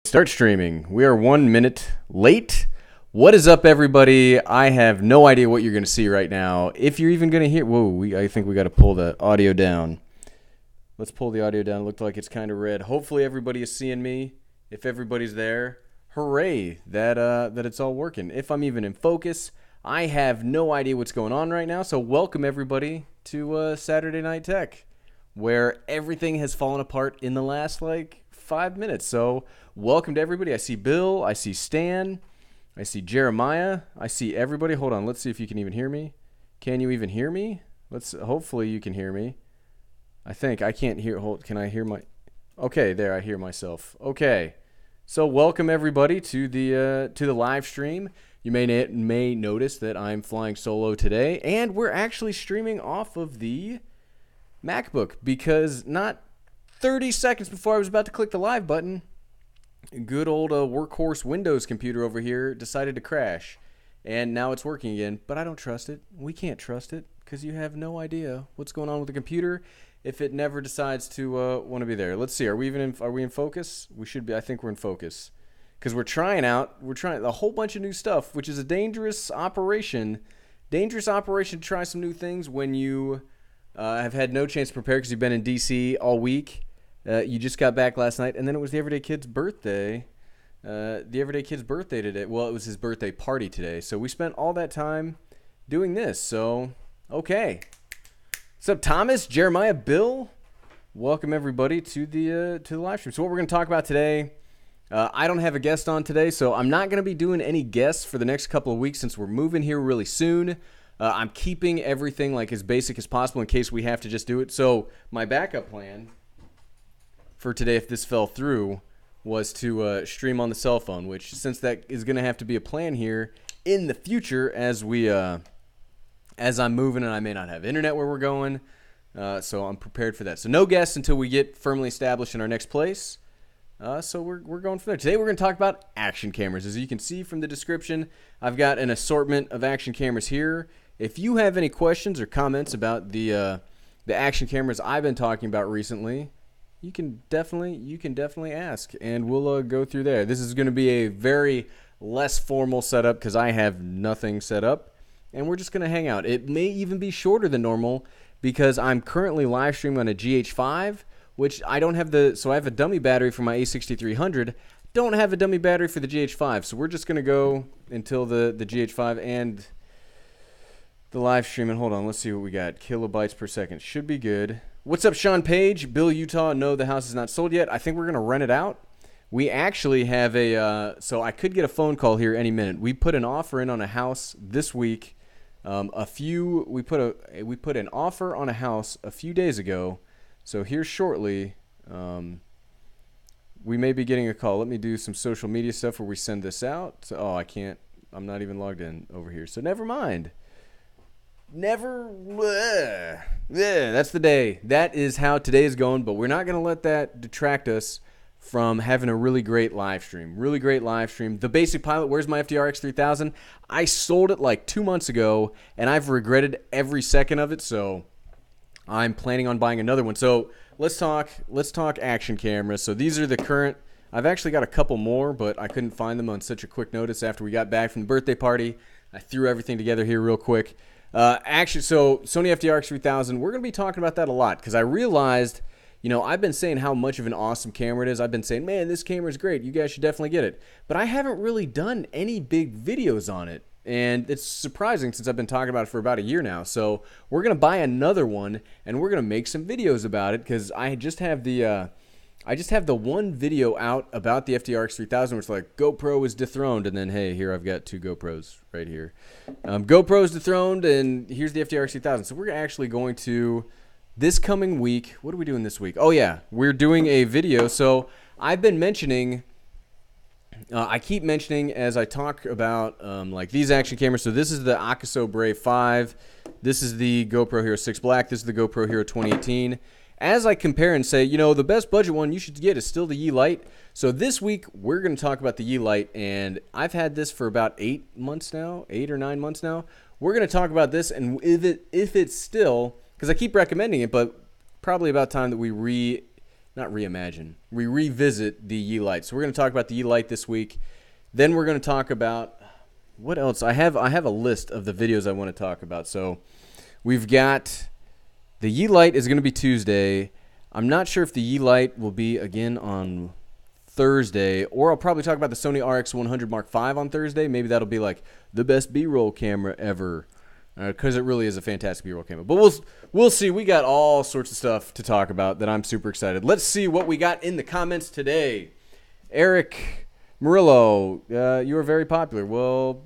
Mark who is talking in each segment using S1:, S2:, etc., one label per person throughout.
S1: Start streaming. We are 1 minute late. What is up, everybody? I have no idea what you're going to see right now. If you're even going to hear... Whoa, I think we got to pull the audio down. Let's pull the audio down. It looked like it's kind of red. Hopefully everybody is seeing me. If everybody's there, hooray that it's all working. If I'm even in focus, I have no idea what's going on right now. So welcome, everybody, to Saturday Night Tech, where everything has fallen apart in the last, 5 minutes. So welcome to everybody. I see Bill. I see Stan. I see Jeremiah. I see everybody. Hold on. Let's see if you can even hear me. Can you even hear me? Hopefully you can hear me. I think I can't hear. Can I hear my... Okay, there. I hear myself. Okay. So welcome everybody to the live stream. You may notice that I'm flying solo today, and we're actually streaming off of the MacBook because not 30 seconds before I was about to click the live button, good old workhorse Windows computer over here decided to crash, and now it's working again. But I don't trust it. We can't trust it because you have no idea what's going on with the computer if it never decides to want to be there. Let's see. Are we in focus? We should be. I think we're in focus because we're trying a whole bunch of new stuff, which is a dangerous operation. Dangerous operation to try some new things when you have had no chance to prepare because you've been in DC all week. You just got back last night, and then it was the Everyday Kid's birthday. The Everyday Kid's birthday today. Well, it was his birthday party today. So we spent all that time doing this. So, okay. What's up, Thomas, Jeremiah, Bill? Welcome, everybody, to the live stream. So what we're going to talk about today, I don't have a guest on today, so I'm not going to be doing any guests for the next couple of weeks since we're moving here really soon. I'm keeping everything as basic as possible in case we have to just do it. So my backup plan for today, if this fell through, was to stream on the cell phone, which since that is going to have to be a plan here in the future as I'm moving and I may not have internet where we're going, so I'm prepared for that. So no guests until we get firmly established in our next place. So we're going from there. Today we're going to talk about action cameras. As you can see from the description, I've got an assortment of action cameras here. If you have any questions or comments about the action cameras I've been talking about recently, you can definitely ask, and we'll go through there. This is going to be a very less formal setup because I have nothing set up, and we're just going to hang out. It may even be shorter than normal because I'm currently live streaming on a GH5, which I don't have so I have a dummy battery for my A6300. Don't have a dummy battery for the GH5, so we're just going to go until the GH5 and the live stream. And hold on, let's see what we got. Kilobytes per second should be good. What's up, Sean Page? Bill, Utah. No, the house is not sold yet. I think we're going to rent it out. We actually have so I could get a phone call here any minute. We put an offer in on a house this week. We put an offer on a house a few days ago. So here shortly, we may be getting a call. Let me do some social media stuff where we send this out. So, I can't. I'm not even logged in over here. So never mind. That's the day. That is how today is going, but we're not going to let that detract us from having a really great live stream. Really great live stream. The basic pilot, where's my FDR X3000? I sold it 2 months ago, and I've regretted every second of it, so I'm planning on buying another one. So let's talk action cameras. So these are the current. I've actually got a couple more, but I couldn't find them on such a quick notice after we got back from the birthday party. I threw everything together here real quick. So Sony FDR X3000, we're going to be talking about that a lot because I realized, I've been saying how much of an awesome camera it is. I've been saying, man, this camera is great. You guys should definitely get it. But I haven't really done any big videos on it. And it's surprising since I've been talking about it for about a year now. So we're going to buy another one and we're going to make some videos about it because I just have the one video out about the FDR X3000 where it's GoPro is dethroned, and then hey, here I've got two GoPros right here. GoPro is dethroned, and here's the FDR X3000. So we're actually going to, this coming week, what are we doing this week? Oh yeah, we're doing a video. So I've been mentioning, I keep mentioning as I talk about these action cameras. So this is the Akaso Brave 5. This is the GoPro Hero 6 Black. This is the GoPro Hero 2018. As I compare and say, the best budget one you should get is still the Yeelight. So this week, we're going to talk about the Yeelight, and I've had this for about 8 or 9 months now. We're going to talk about this, and if it's still, because I keep recommending it, but probably about time that we not reimagine. We revisit the Yeelight. So we're going to talk about the Yeelight this week. Then we're going to talk about what else. I have a list of the videos I want to talk about. So we've got the Yeelight is going to be Tuesday. I'm not sure if the Yeelight will be again on Thursday, or I'll probably talk about the Sony RX100 Mark V on Thursday. Maybe that'll be like the best B-roll camera ever, because it really is a fantastic B-roll camera. But we'll see. We got all sorts of stuff to talk about that I'm super excited. Let's see what we got in the comments today. Eric Murillo, you are very popular. Well,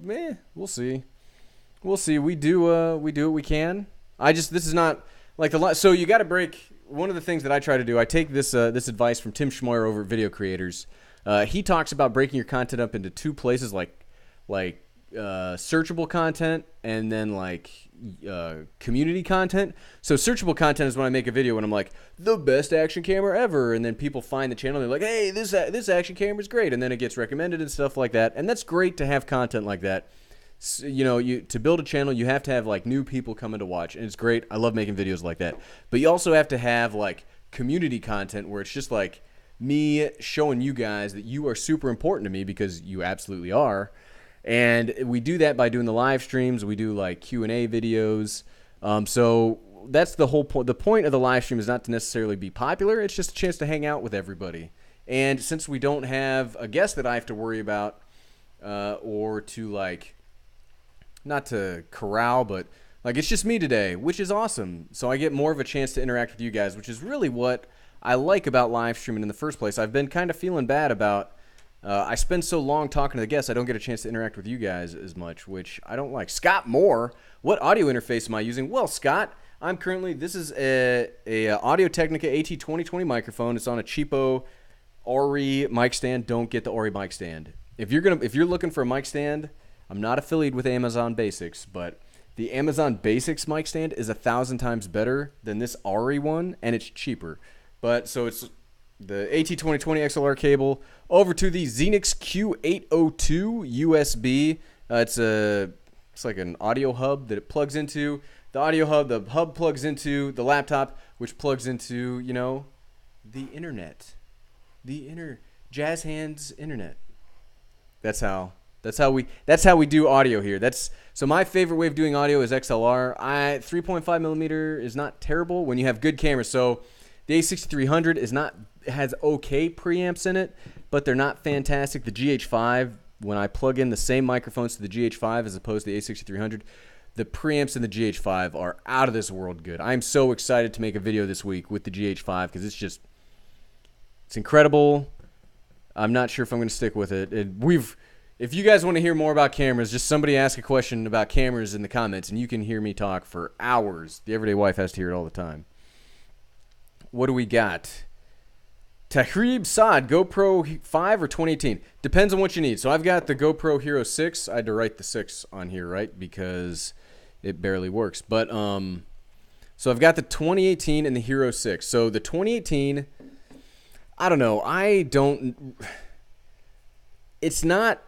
S1: we'll see. We'll see. We do what we can. This is not like so you got to break. One of the things that I try to do, I take this advice from Tim Schmoyer over at Video Creators. He talks about breaking your content up into two places, like searchable content and then like community content. So searchable content is when I make a video and I'm like, the best action camera ever, and then people find the channel and they're like, hey, this action camera is great, and then it gets recommended and stuff like that. And that's great to have content like that. So, you know, to build a channel, you have to have like new people coming to watch, and it's great. I love making videos like that. But you also have to have like community content where it's just like me showing you guys that you are super important to me, because you absolutely are. And we do that by doing the live streams. We do like Q&A videos. So that's the whole point. The point of the live stream is not to necessarily be popular. It's just a chance to hang out with everybody. And since we don't have a guest that I have to worry about, or to like, not to corral, but like it's just me today, which is awesome. So I get more of a chance to interact with you guys, which is really what I like about live streaming in the first place. I've been kind of feeling bad about I spend so long talking to the guests, I don't get a chance to interact with you guys as much, which I don't like. Scott Moore, what audio interface am I using? Well, Scott, I'm currently, this is a Audio-Technica AT2020 microphone. It's on a cheapo Ori mic stand. Don't get the Ori mic stand. If you're looking for a mic stand, I'm not affiliated with Amazon Basics, but the Amazon Basics mic stand is 1,000 times better than this Ori one, and it's cheaper. But so it's the AT2020 XLR cable over to the Xenix Q802 USB. It's like an audio hub that it plugs into. The hub plugs into the laptop, which plugs into, you know, the internet, Jazz Hands internet. That's how we do audio here. So my favorite way of doing audio is XLR. 3.5 millimeter is not terrible when you have good cameras. So the A6300 has okay preamps in it, but they're not fantastic. The GH5, when I plug in the same microphones to the GH5 as opposed to the A6300, the preamps in the GH5 are out of this world good. I'm so excited to make a video this week with the GH5 because it's incredible. I'm not sure if I'm going to stick with it. If you guys want to hear more about cameras, just somebody ask a question about cameras in the comments, and you can hear me talk for hours. The everyday wife has to hear it all the time. What do we got? Tahrib Saad, GoPro 5 or 2018? Depends on what you need. So I've got the GoPro Hero 6. I had to write the 6 on here, right? Because it barely works. But so I've got the 2018 and the Hero 6. So the 2018, I don't know. It's not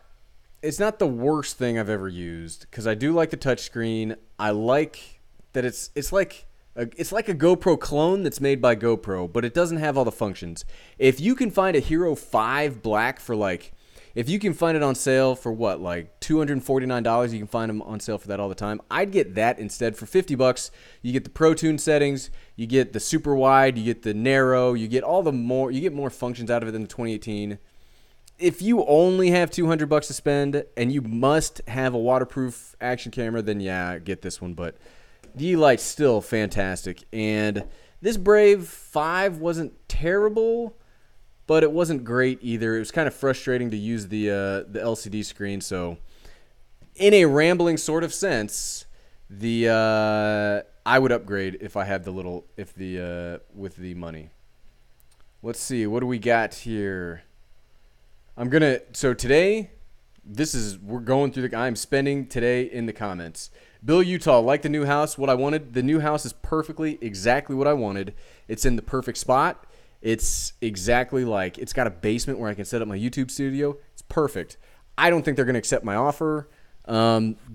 S1: the worst thing I've ever used, because I do like the touchscreen. I like that it's like a GoPro clone that's made by GoPro, but it doesn't have all the functions. If you can find a Hero 5 Black for if you can find it on sale for what, like $249, you can find them on sale for that all the time. I'd get that instead for $50. You get the Pro Tune settings, you get the super wide, you get the narrow, you get more functions out of it than the 2018. If you only have $200 to spend and you must have a waterproof action camera, then yeah, get this one. But the Yelight's still fantastic. And this Brave 5 wasn't terrible, but it wasn't great either. It was kind of frustrating to use the LCD screen. So in a rambling sort of sense, I would upgrade if I had with the money. Let's see, what do we got here? So today, we're going through I'm spending today in the comments. Bill Utah, like the new house, what I wanted. The new house is exactly what I wanted. It's in the perfect spot. It's exactly it's got a basement where I can set up my YouTube studio. It's perfect. I don't think they're going to accept my offer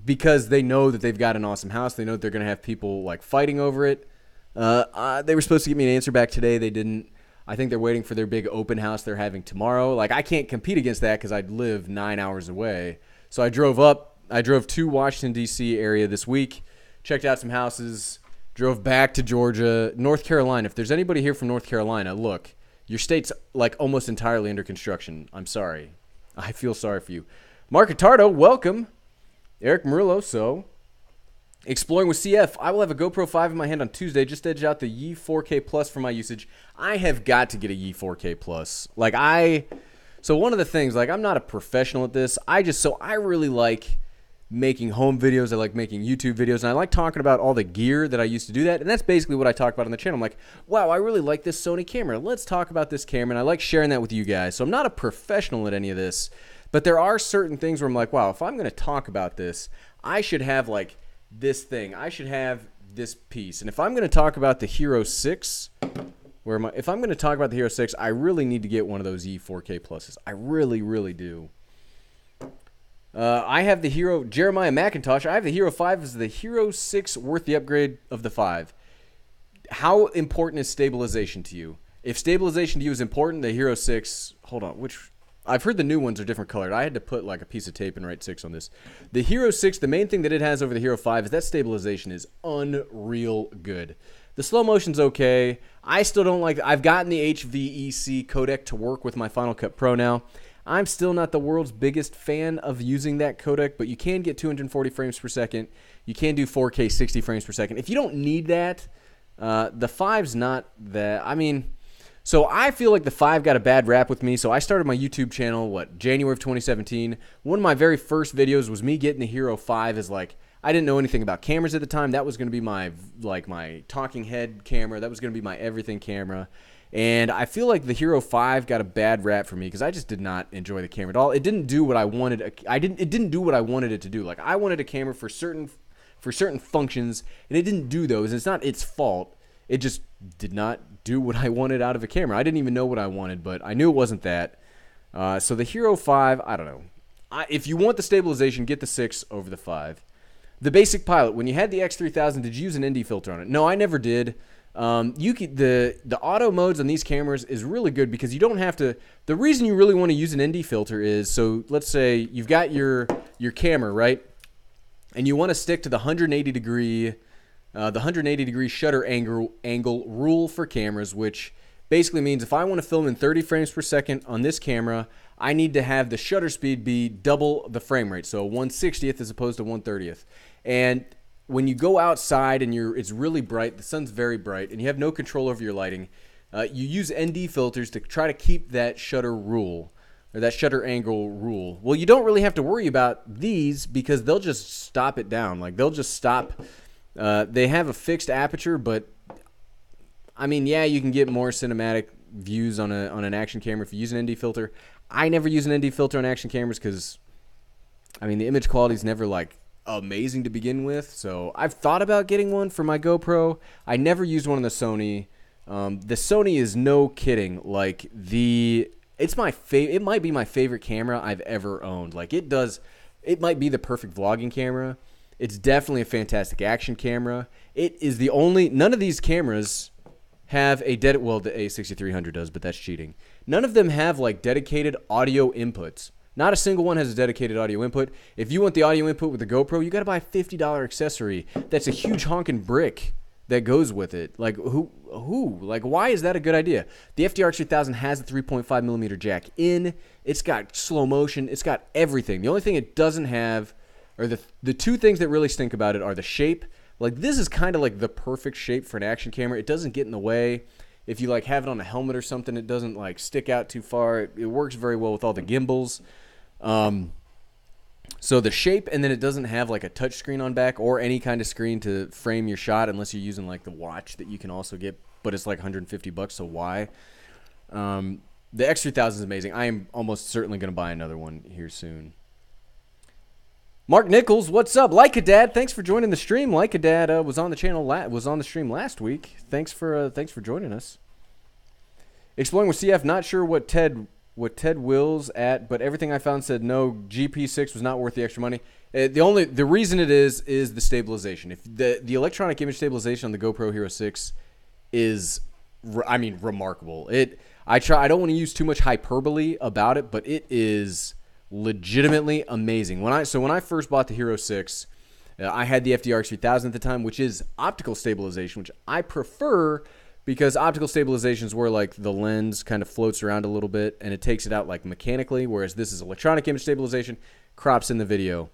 S1: because they know that they've got an awesome house. They know that they're going to have people fighting over it. They were supposed to get me an answer back today. They didn't. I think they're waiting for their big open house they're having tomorrow. Like, I can't compete against that because I live 9 hours away. So I drove to Washington, D.C. area this week, checked out some houses, drove back to Georgia, North Carolina. If there's anybody here from North Carolina, look, your state's like almost entirely under construction. I'm sorry. I feel sorry for you. Mark Attardo, welcome. Eric Murillo, so. Exploring with CF, I will have a GoPro 5 in my hand on Tuesday. Just edge out the Yi 4K Plus for my usage. I have got to get a Yi 4K Plus. So one of the things, like, I'm not a professional at this. I really like making home videos. I like making YouTube videos. And I like talking about all the gear that I used to do that. And that's basically what I talk about on the channel. I'm like, wow, I really like this Sony camera. Let's talk about this camera. And I like sharing that with you guys. So I'm not a professional at any of this. But there are certain things where I'm like, wow, if I'm going to talk about this, I should have, like, this thing. I should have this piece. And if I'm going to talk about the Hero 6, if I'm going to talk about the Hero 6, I really need to get one of those Yi 4K Pluses. I really, really do. I have the Hero, Jeremiah McIntosh, I have the Hero 5. Is the Hero 6 worth the upgrade of the 5? How important is stabilization to you? If stabilization to you is important, the Hero 6, hold on, I've heard the new ones are different colored. I had to put like a piece of tape and write 6 on this. The Hero 6, the main thing that it has over the Hero 5 is that stabilization is unreal good. The slow motion's okay. I still don't like, I've gotten the HVEC codec to work with my Final Cut Pro now. I'm still not the world's biggest fan of using that codec, but you can get 240 frames per second. You can do 4K 60 frames per second. If you don't need that, the 5's not that, so I feel like the 5 got a bad rap with me. So I started my YouTube channel, January of 2017. One of my very first videos was me getting the Hero 5 as I didn't know anything about cameras at the time. That was going to be my talking head camera. That was going to be my everything camera. And I feel like the Hero 5 got a bad rap for me because I just did not enjoy the camera at all. It didn't do what I wanted. It didn't do what I wanted it to do. Like, I wanted a camera for certain functions, and it didn't do those. It's not its fault. It just did not do what I wanted out of a camera. I didn't even know what I wanted, but I knew it wasn't that. So the Hero 5, I don't know. If you want the stabilization, get the 6 over the 5. The basic pilot, when you had the X3000, did you use an ND filter on it? No, I never did. The auto modes on these cameras is really good because you don't have to. The reason you really want to use an ND filter is, so let's say you've got your camera, right? And you want to stick to the 180 degree shutter angle rule for cameras, which basically means if I want to film in 30 frames per second on this camera, I need to have the shutter speed be double the frame rate, so 1/60th as opposed to 1/30th. And when you go outside and it's really bright, the sun's very bright, and you have no control over your lighting, you use ND filters to try to keep that shutter rule, or that shutter angle rule. Well, you don't really have to worry about these because they'll just stop it down. Like, they'll just stop. They have a fixed aperture, but yeah, you can get more cinematic views on an action camera if you use an ND filter. I never use an ND filter on action cameras because, the image quality is never amazing to begin with. So I've thought about getting one for my GoPro. I never used one on the Sony. The Sony is no kidding. It might be my favorite camera I've ever owned. It might be the perfect vlogging camera. It's definitely a fantastic action camera. It is the only, none of these cameras have the A6300 does, but that's cheating. None of them have dedicated audio inputs. Not a single one has a dedicated audio input. If you want the audio input with the GoPro, you got to buy a $50 accessory. That's a huge honking brick that goes with it. Why is that a good idea? The FDR X3000 has a 3.5 millimeter jack in. It's got slow motion. It's got everything. The only thing it doesn't have, or the two things that really stink about it, are the shape. This is kind of the perfect shape for an action camera. It doesn't get in the way. If you have it on a helmet or something, it doesn't stick out too far. It works very well with all the gimbals. So the shape, and then it doesn't have a touch screen on back or any kind of screen to frame your shot unless you're using the watch that you can also get, but it's $150, so why? The X3000 is amazing. I am almost certainly going to buy another one here soon. Mark Nichols, what's up? Leica Dad, thanks for joining the stream. Leica Dad was on the channel, was on the stream last week. Thanks for joining us. Exploring with CF, not sure what TED wills at, but everything I found said no, GP6 was not worth the extra money. The reason it is the stabilization. If the electronic image stabilization on the GoPro Hero 6 is I mean, remarkable. I don't want to use too much hyperbole about it, but it is legitimately amazing. When I first bought the Hero 6, I had the FDR X3000 at the time, which is optical stabilization, which I prefer because optical stabilization is where like the lens kind of floats around a little bit and it takes it out like mechanically, whereas this is electronic image stabilization, crops in the video.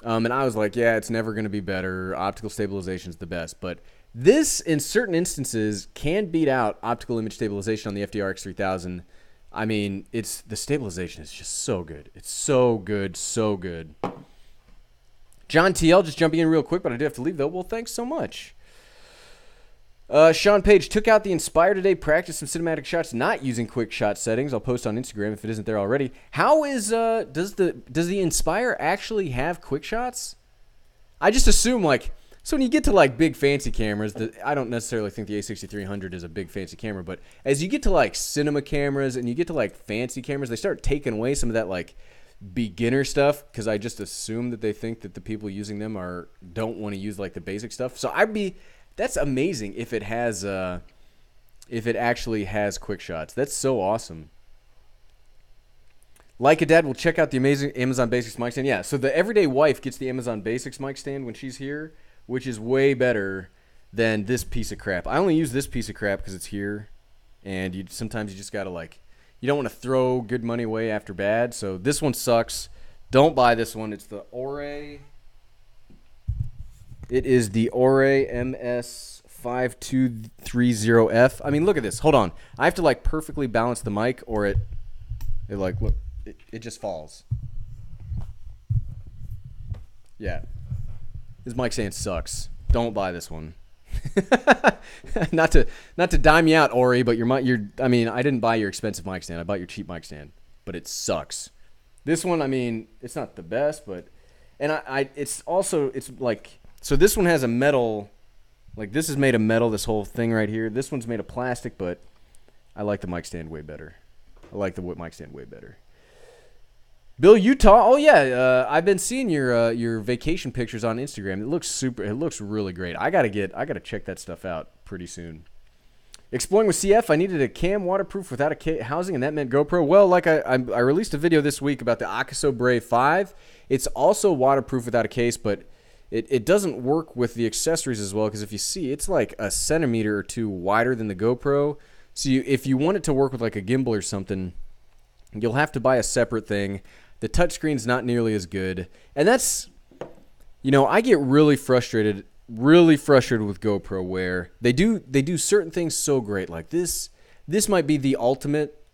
S1: And I was like, yeah, it's never going to be better. Optical stabilization is the best. But this, in certain instances, can beat out optical image stabilization on the FDR X3000. I mean, the stabilization is just so good. It's so good, so good. John TL just jumping in real quick, but I do have to leave, though. Well, thanks so much. Sean Page took out the Inspire today, practiced some cinematic shots not using quick shot settings. I'll post on Instagram if it isn't there already. How is does the Inspire actually have quick shots? I just assume like so when you get to like big fancy cameras, I don't necessarily think the A6300 is a big fancy camera, but as you get to like cinema cameras and you get to like fancy cameras, they start taking away some of that like beginner stuff because I just assume that they think that the people using them don't want to use like the basic stuff. So that's amazing if it has if it actually has quick shots. That's so awesome. Like a Dad will check out the amazing Amazon Basics mic stand. Yeah, so the everyday wife gets the Amazon Basics mic stand when she's here, which is way better than this piece of crap. I only use this piece of crap because it's here, and sometimes you just gotta like, you don't want to throw good money away after bad. So this one sucks. Don't buy this one. It's the Ore. It is the Ore MS5230F. I mean, look at this. Hold on. I have to like perfectly balance the mic or it like, look, it just falls. Yeah. This mic stand sucks. Don't buy this one. not to dime you out, Ori, but I mean, I didn't buy your expensive mic stand. I bought your cheap mic stand, but it sucks. This one, I mean, it's not the best, but it's like, so this one has a metal, like this is made of metal, this whole thing right here. This one's made of plastic, but I like the mic stand way better. I like the mic stand way better. Bill Utah, oh yeah, I've been seeing your vacation pictures on Instagram. It looks really great. I gotta check that stuff out pretty soon. Exploring with CF, I needed a cam waterproof without a housing, and that meant GoPro. Well, like I released a video this week about the Akaso Brave 5. It's also waterproof without a case, but it doesn't work with the accessories as well, because if you see, it's like a centimeter or two wider than the GoPro. So if you want it to work with like a gimbal or something, you'll have to buy a separate thing. The touchscreen's not nearly as good. And that's, I get really frustrated with GoPro where they do certain things so great. Like this might be the ultimate,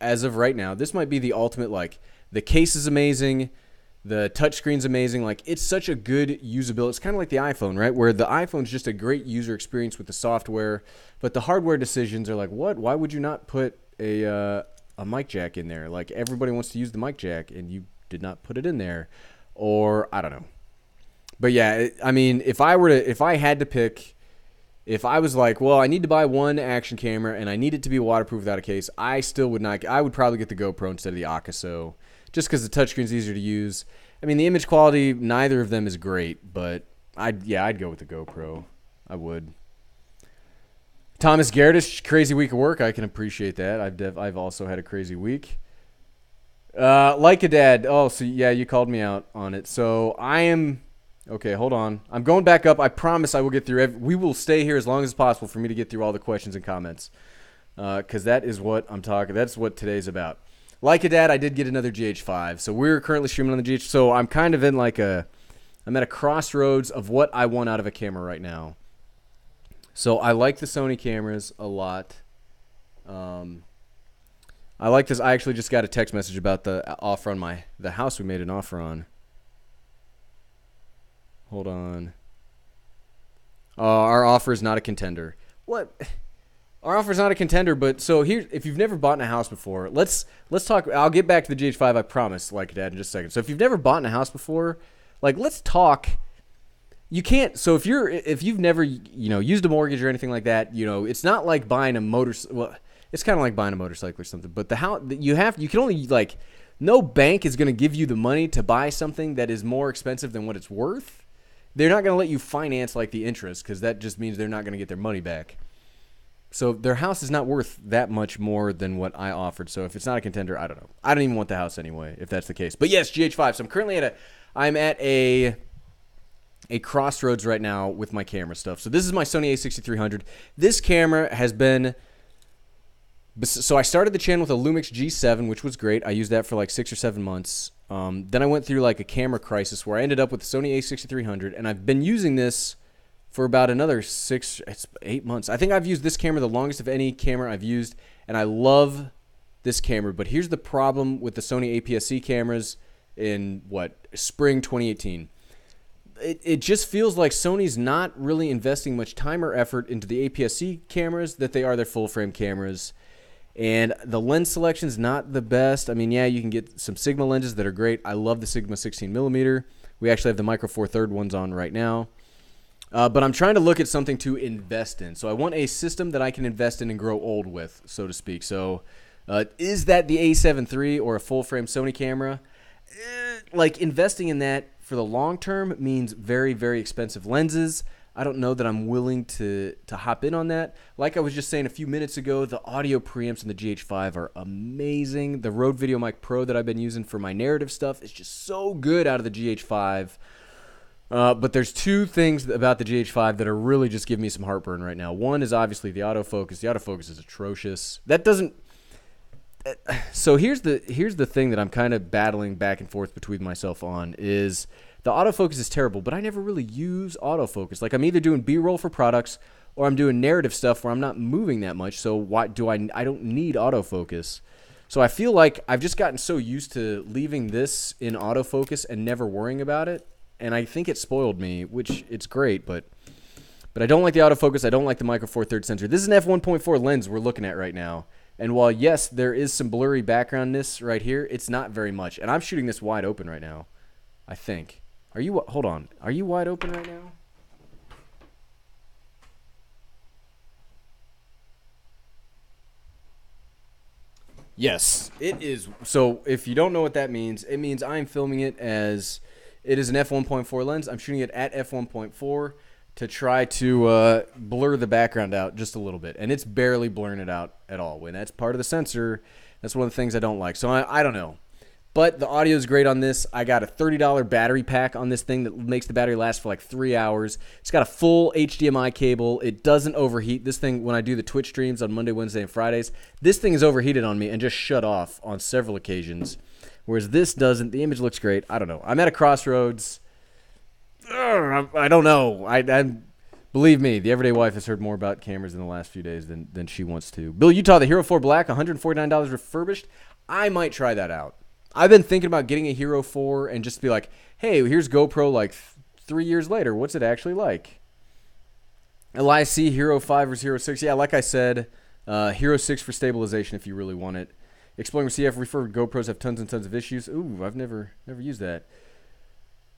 S1: as of right now, this might be the ultimate, like the case is amazing, the touchscreen's amazing. Like it's such a good usability. It's kind of like the iPhone, right? Where the iPhone's just a great user experience with the software, but the hardware decisions are like, what? Why would you not put a mic jack in there? Like everybody wants to use the mic jack and you did not put it in there, or I don't know. But yeah, I mean, if I had to pick, if I was like, well, I need to buy one action camera and I need it to be waterproof without a case, I still would not. I would probably get the GoPro instead of the Akaso, just because the touchscreen's easier to use. I mean, the image quality, neither of them is great, but I'd go with the GoPro. I would. Thomas Gerdish, crazy week of work. I can appreciate that. I've also had a crazy week. Like a Dad. Oh, so yeah, you called me out on it. So I am. Okay, hold on. I'm going back up. I promise I will get through. We will stay here as long as possible for me to get through all the questions and comments, because that is what I'm talking. That's what today's about. Like a Dad, I did get another GH5. So we're currently streaming on the GH. So I'm kind of in like I'm at a crossroads of what I want out of a camera right now. So I like the Sony cameras a lot. I like this. I actually just got a text message about the offer on the house we made an offer on. Hold on. Our offer is not a contender. What? Our offer is not a contender, but so here, if you've never bought in a house before, let's talk. I'll get back to the GH5, I promise, like Dad, in just a second. So if you've never bought in a house before, like let's talk. You can't. So if you've never used a mortgage or anything like that, it's not like buying a well, it's kind of like buying a motorcycle or something. But the house you can only like, no bank is going to give you the money to buy something that is more expensive than what it's worth. They're not going to let you finance like the interest, because that just means they're not going to get their money back. So their house is not worth that much more than what I offered. So if it's not a contender, I don't know. I don't even want the house anyway, if that's the case. But yes, GH5. So I'm currently at a crossroads right now with my camera stuff. So this is my Sony a6300. This camera has been... So I started the channel with a Lumix G7, which was great. I used that for like 6 or 7 months. Then I went through like a camera crisis where I ended up with the Sony a6300, and I've been using this for about another 8 months. I think I've used this camera the longest of any camera I've used, and I love this camera. But here's the problem with the Sony APS-C cameras in, spring 2018. It just feels like Sony's not really investing much time or effort into the APS-C cameras that they are their full-frame cameras. And the lens selection is not the best. I mean, yeah, you can get some Sigma lenses that are great. I love the Sigma 16mm. We actually have the Micro Four Third ones on right now. But I'm trying to look at something to invest in. So I want a system that I can invest in and grow old with, so to speak. So is that the A7 III or a full-frame Sony camera? Like, investing in that for the long term means very, very expensive lenses. I don't know that I'm willing to hop in on that. Like I was just saying a few minutes ago, the audio preamps in the GH5 are amazing. The Rode VideoMic Pro that I've been using for my narrative stuff is just so good out of the GH5. But there's two things about the GH5 that are really just giving me some heartburn right now. One is obviously the autofocus. The autofocus is atrocious. That doesn't... So here's the thing that I'm kind of battling back and forth between myself on is... The autofocus is terrible, but I never really use autofocus. Like, I'm either doing B-roll for products or I'm doing narrative stuff where I'm not moving that much, so why do I don't need autofocus. So I feel like I've just gotten so used to leaving this in autofocus and never worrying about it, and I think it spoiled me, which it's great, but I don't like the autofocus. I don't like the Micro Four Third sensor. This is an f1.4 lens we're looking at right now, and while, yes, there is some blurry backgroundness right here, it's not very much, and I'm shooting this wide open right now, I think. Are you, hold on, are you wide open right now? Yes, it is. So if you don't know what that means, it means I'm filming it as, it is an f1.4 lens. I'm shooting it at f1.4 to try to blur the background out just a little bit. And it's barely blurring it out at all. When that's part of the sensor, that's one of the things I don't like. So I don't know. But the audio is great on this. I got a $30 battery pack on this thing that makes the battery last for like 3 hours. It's got a full HDMI cable. It doesn't overheat. This thing, when I do the Twitch streams on Monday, Wednesday, and Fridays, this thing is overheated on me and just shut off on several occasions. Whereas this doesn't. The image looks great. I don't know. I'm at a crossroads. I don't know. Believe me, the everyday wife has heard more about cameras in the last few days than she wants to. Bill Utah, the Hero 4 Black, $149 refurbished. I might try that out. I've been thinking about getting a Hero 4 and just be like, hey, here's GoPro like 3 years later. What's it actually like? Elias C, Hero 5 versus Hero 6. Yeah, like I said, Hero 6 for stabilization if you really want it. Exploring with CF refurbed GoPros have tons and tons of issues. Ooh, I've never used that.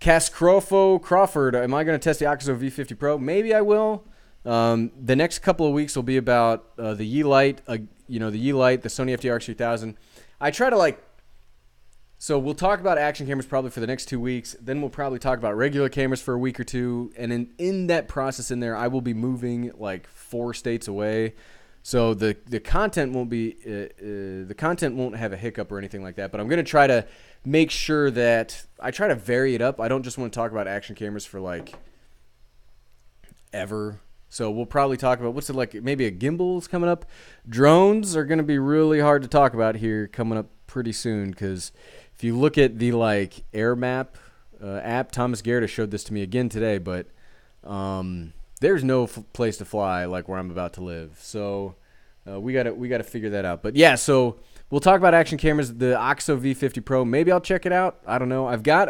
S1: Cascrofo Crawford, am I going to test the Oxo V50 Pro? Maybe I will. The next couple of weeks will be about the Yeelight, the Yeelight, the Sony FDR X3000. I try to like... So we'll talk about action cameras probably for the next 2 weeks. Then we'll probably talk about regular cameras for a week or two. And in that process in there, I will be moving like 4 states away. So the content won't be the content won't have a hiccup or anything like that. But I'm going to try to make sure that I try to vary it up. I don't just want to talk about action cameras for like ever. So we'll probably talk about what's it like. Maybe a gimbal's coming up. Drones are going to be really hard to talk about here coming up pretty soon because. If you look at the like Air Map app, Thomas Garrett showed this to me again today, but there's no place to fly like where I'm about to live. So we gotta figure that out. But yeah, so we'll talk about action cameras. The Oxo V50 Pro, maybe I'll check it out. I don't know. I've got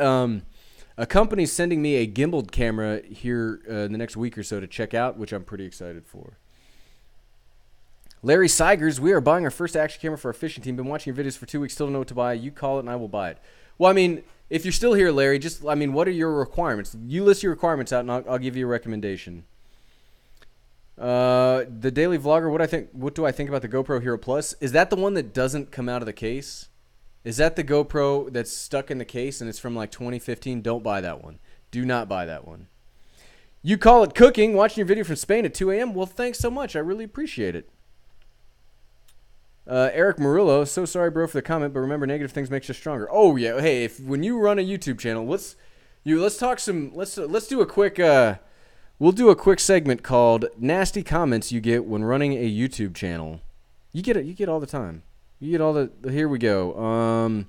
S1: a company sending me a gimbal camera here in the next week or so to check out, which I'm pretty excited for. Larry Seigers, we are buying our first action camera for our fishing team. Been watching your videos for 2 weeks, still don't know what to buy. You call it and I will buy it. Well, I mean, if you're still here, Larry, what are your requirements? You list your requirements out and I'll give you a recommendation. The Daily Vlogger, what do I think about the GoPro Hero Plus? Is that the one that doesn't come out of the case? Is that the GoPro that's stuck in the case and it's from like 2015? Don't buy that one. Do not buy that one. You call it cooking, watching your video from Spain at 2 a.m.? Well, thanks so much. I really appreciate it. Eric Murillo, so sorry, bro, for the comment, but remember, negative things makes us stronger. Oh yeah, hey, when you run a YouTube channel, let's do a quick we'll do a quick segment called nasty comments you get when running a YouTube channel. You get all the time. You get all the here we go.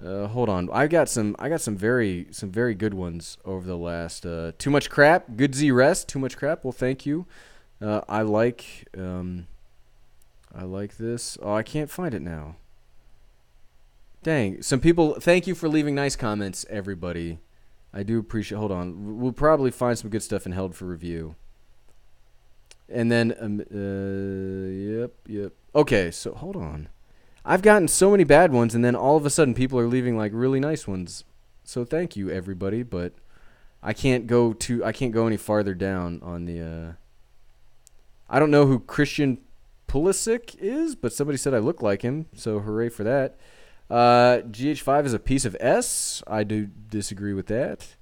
S1: Hold on. I got some very good ones over the last too much crap. Good Z rest. Too much crap. Well, thank you. I like this. Oh, I can't find it now. Dang. Some people, thank you for leaving nice comments, everybody. I do appreciate. Hold on. We'll probably find some good stuff in held for review. And then yep. Okay, so hold on. I've gotten so many bad ones, and then all of a sudden people are leaving like really nice ones. So thank you, everybody, but I can't go any farther down on the I don't know who Christian Pulisic is, but somebody said I look like him, so hooray for that. GH5 is a piece of S. I do disagree with that.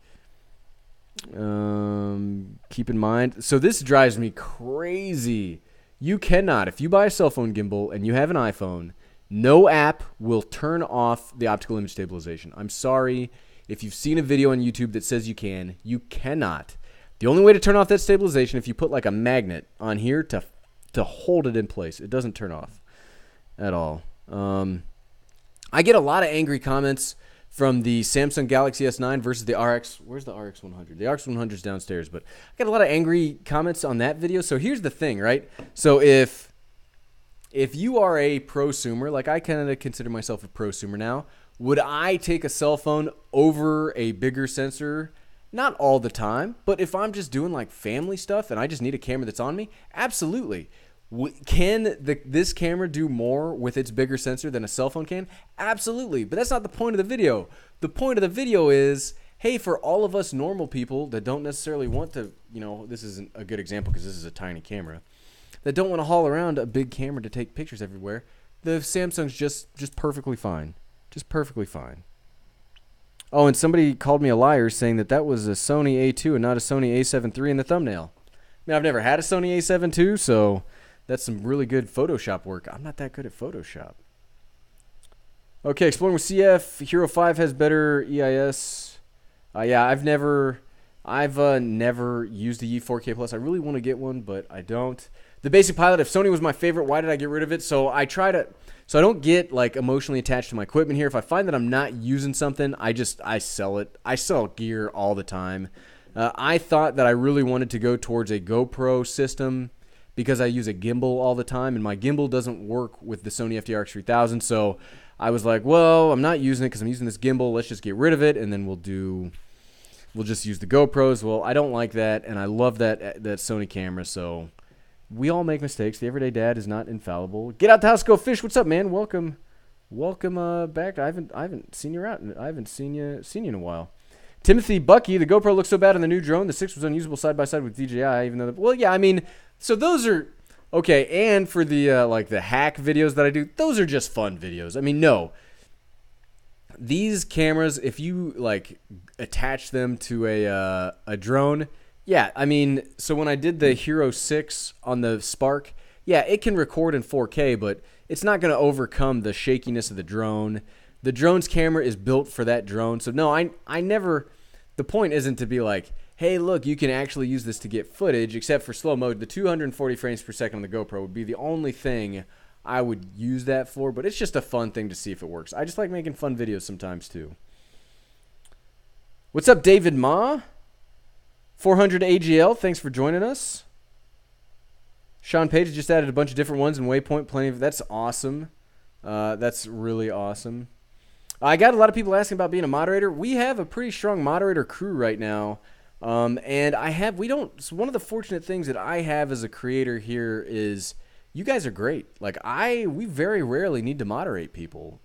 S1: Keep in mind, so this drives me crazy. You cannot, if you buy a cell phone gimbal and you have an iPhone, no app will turn off the optical image stabilization. I'm sorry. If you've seen a video on YouTube that says you cannot. The only way to turn off that stabilization if you put like a magnet on here to hold it in place. It doesn't turn off at all. I get a lot of angry comments from the Samsung Galaxy S9 versus the RX. Where's the RX 100? The RX 100 is downstairs, but I got a lot of angry comments on that video. So here's the thing, right? So if you are a prosumer, like I kind of consider myself a prosumer now, would I take a cell phone over a bigger sensor? Not all the time, but if I'm just doing like family stuff and I just need a camera that's on me, absolutely. Can this camera do more with its bigger sensor than a cell phone can? Absolutely, but that's not the point of the video. The point of the video is, hey, for all of us normal people that don't necessarily want to, this isn't a good example because this is a tiny camera, that don't want to haul around a big camera to take pictures everywhere, the Samsung's just perfectly fine. Just perfectly fine. Oh, and somebody called me a liar saying that was a Sony A2 and not a Sony A7 III in the thumbnail. I mean, I've never had a Sony A7 II, so that's some really good Photoshop work. I'm not that good at Photoshop. Okay, Exploring with CF. Hero 5 has better EIS. Yeah, I've never used the E4K Plus. I really want to get one, but I don't. The Basic Pilot, if Sony was my favorite, why did I get rid of it? So I don't get like emotionally attached to my equipment here. If I find that I'm not using something, I sell it. I sell gear all the time. I thought that I really wanted to go towards a GoPro system because I use a gimbal all the time, and my gimbal doesn't work with the Sony FDR X3000. So I was like, well, I'm not using it because I'm using this gimbal. Let's just get rid of it, and then we'll just use the GoPros. Well, I don't like that, and I love that Sony camera, so we all make mistakes. The everyday dad is not infallible. Get out the house, go fish. What's up, man? Welcome back. I haven't seen you out. I haven't seen you in a while. Timothy Bucky, the GoPro looks so bad on the new drone. The 6 was unusable side by side with DJI, even though well, yeah, I mean, so those are okay. And for the like the hack videos that I do, those are just fun videos. I mean, no. These cameras, if you like attach them to a drone, yeah, I mean, so when I did the Hero 6 on the Spark, yeah, it can record in 4K, but it's not going to overcome the shakiness of the drone. The drone's camera is built for that drone. So no, I never, the point isn't to be like, hey, look, you can actually use this to get footage, except for slow mode. The 240 frames per second on the GoPro would be the only thing I would use that for, but it's just a fun thing to see if it works. I just like making fun videos sometimes too. What's up, David Ma? 400 AGL, thanks for joining us. Sean Page just added a bunch of different ones in Waypoint. Plenty of that's awesome. That's really awesome. I got a lot of people asking about being a moderator. We have a pretty strong moderator crew right now, and so one of the fortunate things that I have as a creator here is you guys are great. Like we very rarely need to moderate people.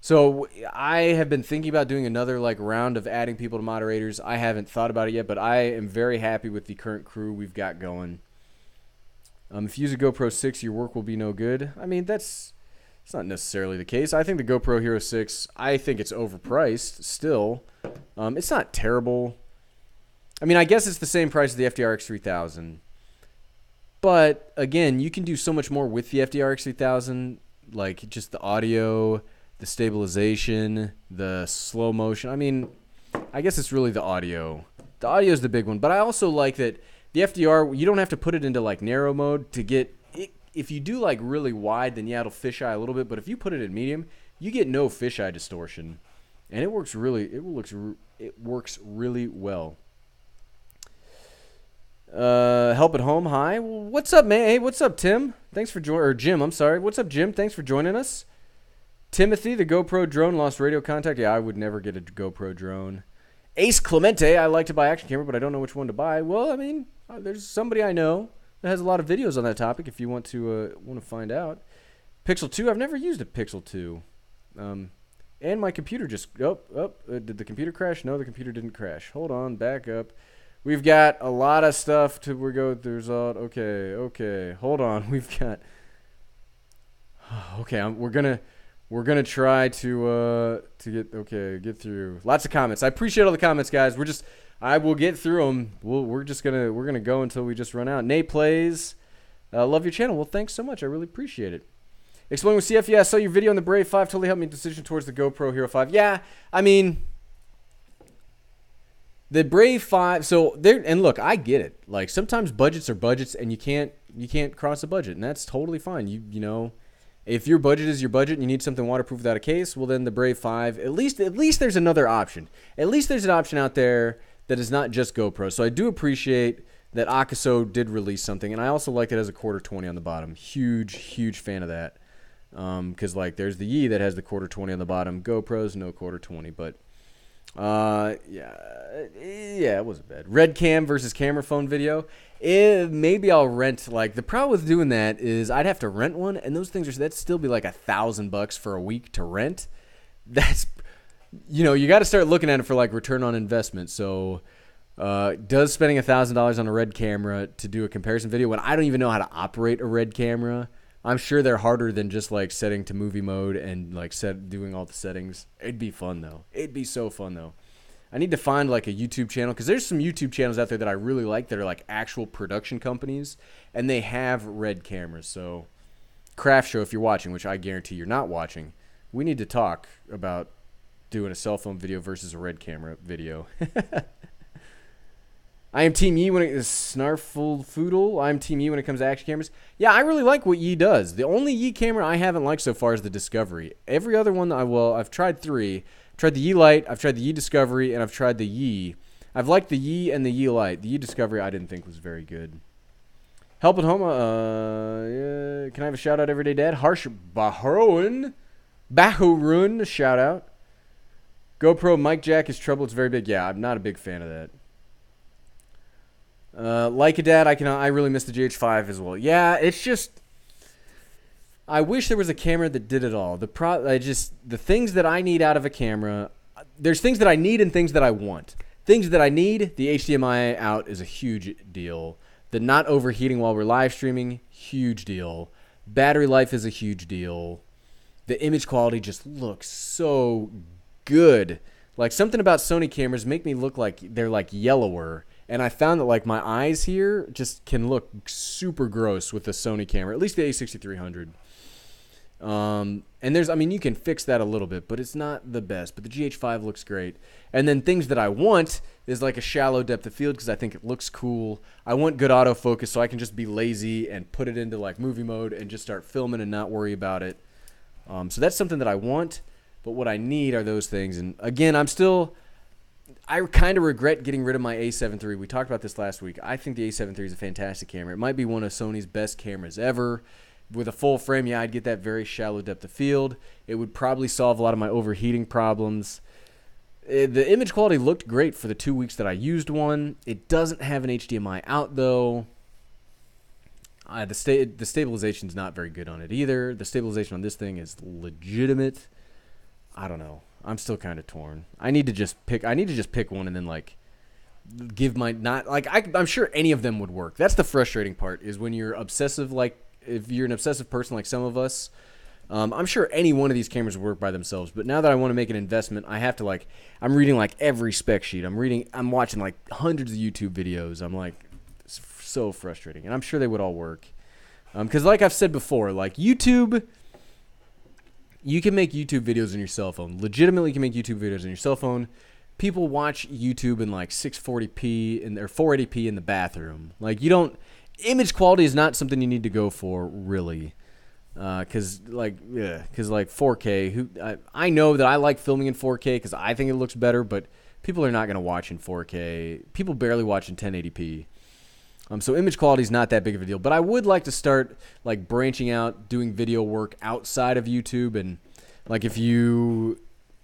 S1: So I have been thinking about doing another like round of adding people to moderators. I haven't thought about it yet, but I am very happy with the current crew we've got going. If you use a GoPro 6, your work will be no good. I mean, it's not necessarily the case. I think the GoPro Hero 6, I think it's overpriced still. It's not terrible. I mean, I guess it's the same price as the FDR X3000. But again, you can do so much more with the FDR X3000, like just the audio, the stabilization, the slow motion. I mean, I guess it's really the audio. The audio is the big one, but I also like that the FDR, you don't have to put it into like narrow mode to get it. If you do like really wide, then yeah, it'll fisheye a little bit, but if you put it in medium, you get no fisheye distortion. And it works really really well. Help at home. Hi. Well, what's up, man? Hey, what's up, Tim? Thanks for joining. Or Jim, I'm sorry. What's up, Jim? Thanks for joining us. Timothy, the GoPro drone lost radio contact. Yeah, I would never get a GoPro drone. Ace Clemente, I like to buy action camera, but I don't know which one to buy. Well, I mean, there's somebody I know that has a lot of videos on that topic if you want to find out. Pixel 2, I've never used a Pixel 2. And my computer just, did the computer crash? No, the computer didn't crash. Hold on, back up. We've got a lot of stuff to go through. Okay, hold on. We've got, okay, we're gonna try to get through lots of comments. I appreciate all the comments, guys. I will get through them. We're gonna go until we just run out. Nate plays. Love your channel. Well, thanks so much. I really appreciate it. Explain with CF. Yeah, I saw your video on the Brave 5. Totally helped me decision towards the GoPro Hero 5. Yeah, I mean, the Brave 5. So there, and look, I get it. Like sometimes budgets are budgets, and you can't cross a budget, and that's totally fine. You know, if your budget is your budget and you need something waterproof without a case, well then the Brave 5. At least there's another option. At least there's an option out there that is not just GoPro. So I do appreciate that Akaso did release something, and I also like it as a quarter 20 on the bottom. Huge fan of that. Because like there's the Yi that has the quarter 20 on the bottom. GoPro's no quarter 20, but yeah, it wasn't bad. Red cam versus camera phone video. Maybe I'll rent. Like the problem with doing that is I'd have to rent one, and those things that'd still be like $1,000 for a week to rent. That's, you know, you got to start looking at it for like return on investment. So does spending $1,000 on a red camera to do a comparison video when I don't even know how to operate a red camera? I'm sure they're harder than just like setting to movie mode and like doing all the settings. It'd be fun though. It'd be so fun though. I need to find like a YouTube channel because there's some YouTube channels out there that I really like that are like actual production companies and they have red cameras. So Craft Show, if you're watching, which I guarantee you're not watching, we need to talk about doing a cell phone video versus a red camera video. I am Team Yi when it is Snarful Foodle. I'm Team Yi when it comes to action cameras. Yeah, I really like what Yi does. The only Yi camera I haven't liked so far is the Discovery. Every other one, I've tried 3. I've tried the Yi Lite, I've tried the Yi Discovery, and I've tried the Yi. I've liked the Yi and the Yi Lite. The Yi Discovery I didn't think was very good. Help at home. Yeah. Can I have a shout out, Everyday Dad? Harsh Bahurun, shout out. GoPro mic jack is trouble. It's very big. Yeah, I'm not a big fan of that. Like a dad, I really miss the GH5 as well. Yeah, it's just I wish there was a camera that did it all. The things that I need out of a camera, there's things that I need and things that I want. Things that I need, the HDMI out is a huge deal. The not overheating while we're live streaming, huge deal. Battery life is a huge deal. The image quality just looks so good. Like something about Sony cameras make me look like they're like yellower. And I found that like my eyes here just can look super gross with the Sony camera, at least the A6300. And you can fix that a little bit, but it's not the best. But the GH5 looks great. And then things that I want is like a shallow depth of field because I think it looks cool. I want good autofocus so I can just be lazy and put it into like movie mode and just start filming and not worry about it. So that's something that I want, but what I need are those things. And again, I kind of regret getting rid of my A7 III. We talked about this last week. I think the A7 III is a fantastic camera. It might be one of Sony's best cameras ever. With a full frame, yeah, I'd get that very shallow depth of field. It would probably solve a lot of my overheating problems. The image quality looked great for the 2 weeks that I used one. It doesn't have an HDMI out, though. The stabilization is not very good on it either. The stabilization on this thing is legitimate. I don't know. I'm still kind of torn. I need to just pick one and then like give my I'm sure any of them would work. That's the frustrating part is when you're obsessive, like if you're an obsessive person like some of us, I'm sure any one of these cameras would work by themselves. But now that I want to make an investment, I have to I'm reading like every spec sheet. I'm watching like hundreds of YouTube videos. I'm like, so frustrating. And I'm sure they would all work. Because like I've said before, like YouTube, you can make YouTube videos on your cell phone. Legitimately, you can make YouTube videos on your cell phone. People watch YouTube in like 640p or 480p in the bathroom. Like, you don't, image quality is not something you need to go for, really. Because like 4K, I know that I like filming in 4K because I think it looks better, but people are not going to watch in 4K. People barely watch in 1080p. So image quality is not that big of a deal. But I would like to start like branching out, doing video work outside of YouTube, and like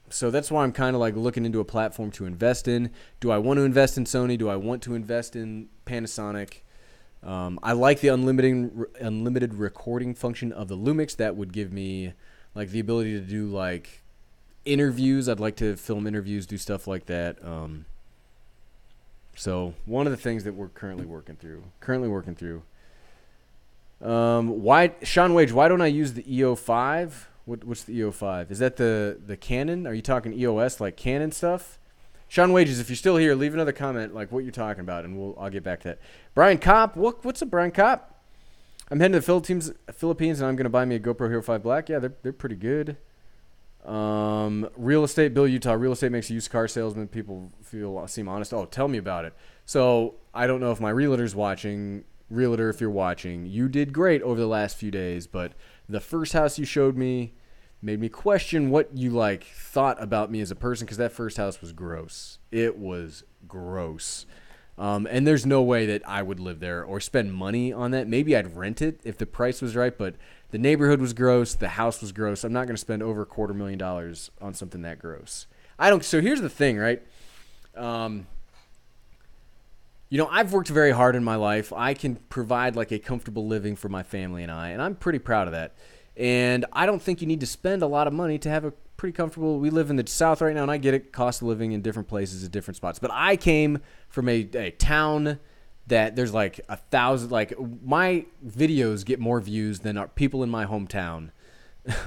S1: so that's why I'm kind of like looking into a platform to invest in. Do I want to invest in Sony? Do I want to invest in Panasonic? I like the unlimited recording function of the Lumix. That would give me like the ability to do like interviews. I'd like to film interviews, do stuff like that. So one of the things that we're currently working through. Sean Wage, why don't I use the EO5? What's the EO5? Is that the Canon? Are you talking EOS, like Canon stuff? Sean Wages, if you're still here, leave another comment like what you're talking about, and I'll get back to that. Brian Kopp, what's up, Brian Kopp? I'm heading to the Philippines, and I'm going to buy me a GoPro Hero 5 Black. Yeah, they're pretty good. Real estate, Bill Utah. Real estate makes a used car salesman. People seem honest. Oh, tell me about it. So I don't know if my realtor's watching. Realtor, if you're watching, you did great over the last few days, but the first house you showed me made me question what you like thought about me as a person, because that first house was gross. It was gross. And there's no way that I would live there or spend money on that. Maybe I'd rent it if the price was right, but the neighborhood was gross. The house was gross. I'm not going to spend over $250,000 on something that gross. So here's the thing, right? I've worked very hard in my life. I can provide like a comfortable living for my family and I'm pretty proud of that. And I don't think you need to spend a lot of money to have a pretty comfortable. We live in the South right now, and I get it, cost of living in different places at different spots. But I came from a town that there's like 1,000. Like, my videos get more views than our people in my hometown,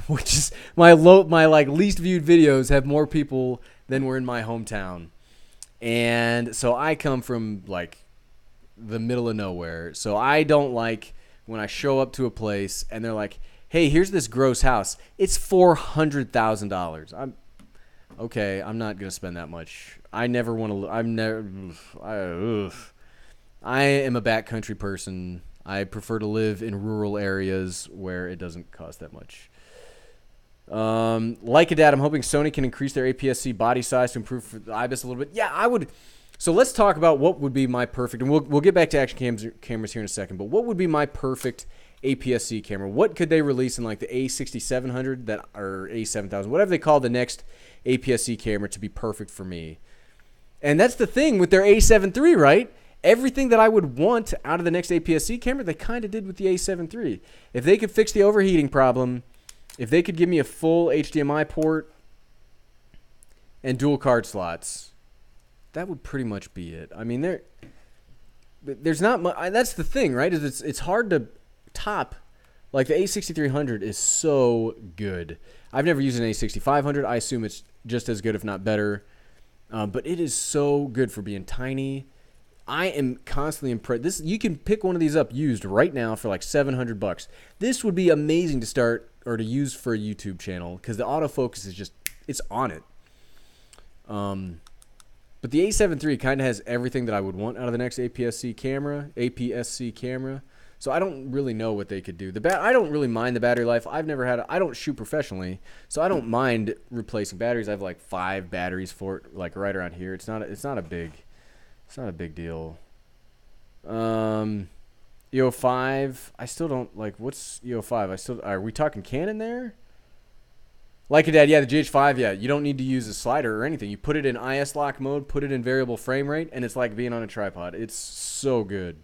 S1: which is my like least viewed videos have more people than were in my hometown. And so I come from like the middle of nowhere. So I don't like when I show up to a place and they're like, hey, here's this gross house. It's $400,000. I'm not gonna spend that much. I never want to. I am a backcountry person. I prefer to live in rural areas where it doesn't cost that much. Like a dad, I'm hoping Sony can increase their APS-C body size to improve for the IBIS a little bit. Yeah, I would. So let's talk about what would be my perfect, and we'll get back to action cameras here in a second. But what would be my perfect APS-C camera? What could they release in like the A6700 or A7000, whatever they call the next APS-C camera, to be perfect for me? And that's the thing with their A7 III, right? Everything that I would want out of the next APS-C camera, they kind of did with the A7 III. If they could fix the overheating problem, if they could give me a full HDMI port and dual card slots, that would pretty much be it. I mean, there's not much. That's the thing, right? Is it's hard to top. Like, the A6300 is so good. I've never used an A6500. I assume it's just as good, if not better. But it is so good for being tiny. I am constantly impressed. You can pick one of these up used right now for like $700. This would be amazing to start or to use for a YouTube channel because the autofocus is just, it's on it. But the A7 III kind of has everything that I would want out of the next APS-C camera. So I don't really know what they could do. I don't really mind the battery life. I don't shoot professionally, so I don't mind replacing batteries. I have like 5 batteries for it, like right around here. It's not a big deal. EO5, I still don't like. What's EO5? Are we talking Canon there? Like a dad, yeah, the GH5, yeah. You don't need to use a slider or anything. You put it in IS lock mode, put it in variable frame rate, and it's like being on a tripod. It's so good.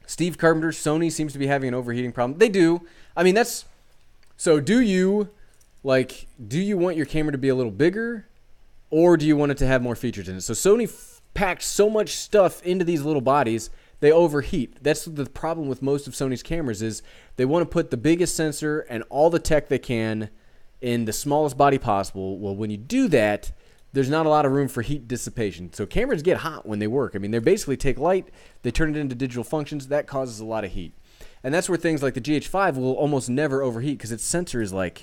S1: Steve Carpenter, Sony seems to be having an overheating problem. They do. I mean, so do you want your camera to be a little bigger, or do you want it to have more features in it? So Sony packed so much stuff into these little bodies, they overheat. That's the problem with most of Sony's cameras is they want to put the biggest sensor and all the tech they can in the smallest body possible. Well, when you do that, there's not a lot of room for heat dissipation. So cameras get hot when they work. I mean, they basically take light, they turn it into digital functions. That causes a lot of heat. And that's where things like the GH5 will almost never overheat because its sensor is like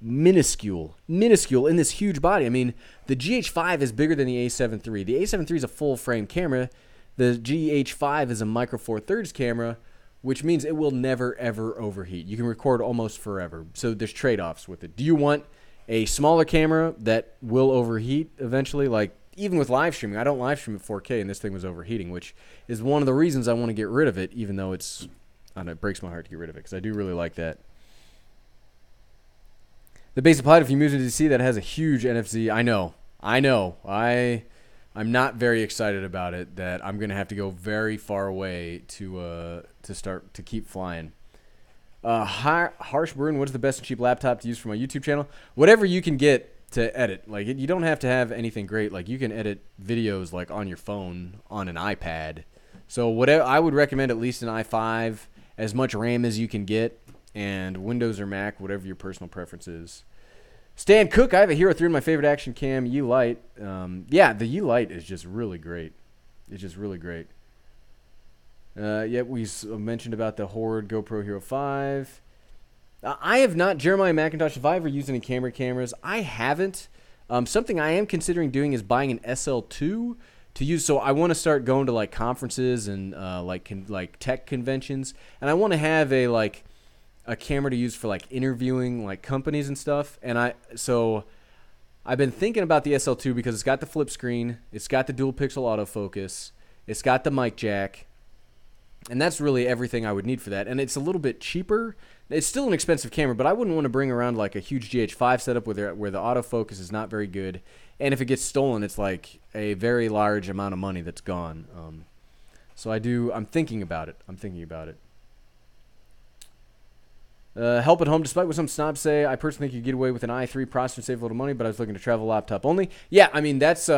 S1: minuscule in this huge body. I mean, the GH5 is bigger than the A7 III. The A7 III is a full-frame camera. The GH5 is a micro four thirds camera, which means it will never, ever overheat. You can record almost forever. So there's trade-offs with it. Do you want a smaller camera that will overheat eventually? Like, even with live streaming, I don't live stream at 4K, and this thing was overheating, which is one of the reasons I want to get rid of it, even though it's, I don't know, it breaks my heart to get rid of it, because I do really like that. The basic pilot, if you move to see that has a huge NFC, I know. I'm not very excited about it, that I'm going to have to go very far away to start to keep flying. Harsh Burn, what's the best and cheap laptop to use for my YouTube channel? Whatever you can get to edit. Like, you don't have to have anything great. Like, you can edit videos like on your phone, on an iPad. So whatever, I would recommend at least an i5, as much RAM as you can get, and Windows or Mac, whatever your personal preference is. Stan Cook, I have a Hero 3 in my favorite action cam, U-Lite. Yeah, the U-Lite is just really great. It's just really great. Yeah, we mentioned about the Horde GoPro Hero 5. I have not, Jeremiah McIntosh, have I ever used any cameras? I haven't. Something I am considering doing is buying an SL2 to use. So I want to start going to like conferences and like tech conventions, and I want to have a camera to use for like interviewing like companies and stuff. And I've been thinking about the SL2 because it's got the flip screen, it's got the dual pixel autofocus, it's got the mic jack, and that's really everything I would need for that. And it's a little bit cheaper. It's still an expensive camera, but I wouldn't want to bring around like a huge GH5 setup where the autofocus is not very good. And if it gets stolen, it's like a very large amount of money that's gone. So I'm thinking about it. Help at home, despite what some snobs say, I personally think you get away with an i3 processor and save a little money, but I was looking to travel laptop only. Yeah, I mean, that's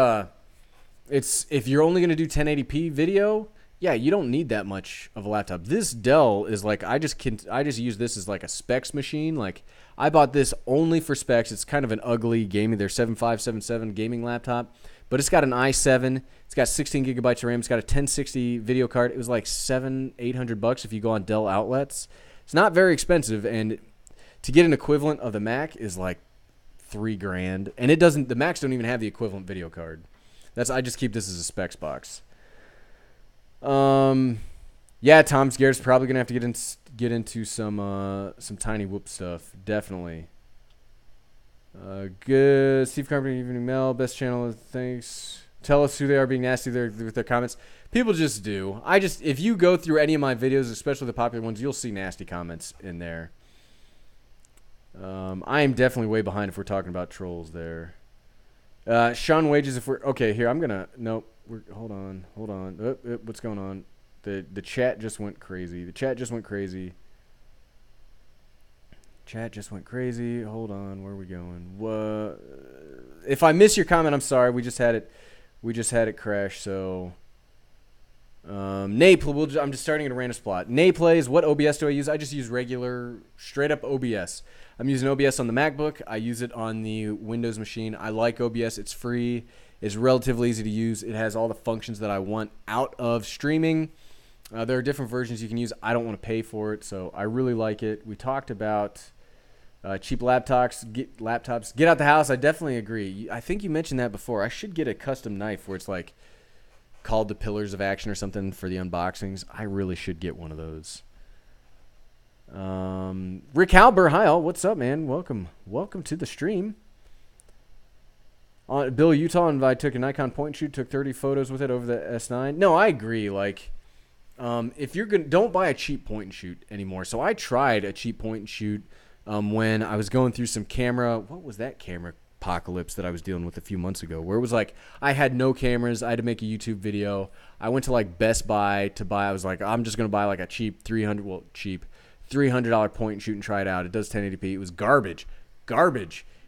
S1: it's if you're only going to do 1080p video, yeah, you don't need that much of a laptop. This Dell is like, I just use this as like a specs machine. Like, I bought this only for specs. It's kind of an ugly gaming, their 7577 gaming laptop, but it's got an i7. It's got 16 gigabytes of RAM. It's got a 1060 video card. It was like $700-800 if you go on Dell outlets. It's not very expensive, and to get an equivalent of the Mac is like $3,000, and it doesn't. The Macs don't even have the equivalent video card. I just keep this as a specs box. Yeah, Tom Scared's probably gonna have to get into some tiny whoop stuff. Definitely. Good. Steve Carpenter, Evening Mail, best channel. Thanks. Tell us who they are being nasty with their comments. People just do. If you go through any of my videos, especially the popular ones, you'll see nasty comments in there. I am definitely way behind if we're talking about trolls there. Sean Wages, if we're okay here, I'm gonna nope. Hold on. What's going on? The chat just went crazy. Hold on, where are we going? If I miss your comment, I'm sorry. We just had it crash. So, I'm just starting at a random spot. Nay plays. What OBS do I use? I just use regular, straight up OBS. I'm using OBS on the MacBook. I use it on the Windows machine. I like OBS. It's free. It's relatively easy to use. It has all the functions that I want out of streaming. There are different versions you can use. I don't want to pay for it, so I really like it. We talked about cheap laptops. Get out the house. I definitely agree. I think you mentioned that before. I should get a custom knife where it's like called the Pillars of Action or something for the unboxings. I really should get one of those. Rick Halber, hi all. What's up, man? Welcome to the stream. Bill Utah, and I took a Nikon point and shoot, took 30 photos with it over the S9. No, I agree. Like, if you're gonna, don't buy a cheap point and shoot anymore. So I tried a cheap point and shoot when I was going through some camera. What was that camera apocalypse that I was dealing with a few months ago? Where it was like I had no cameras. I had to make a YouTube video. I went to like Best Buy to buy. I was like, I'm just gonna buy like a cheap $300 point and shoot and try it out. It does 1080p. It was garbage.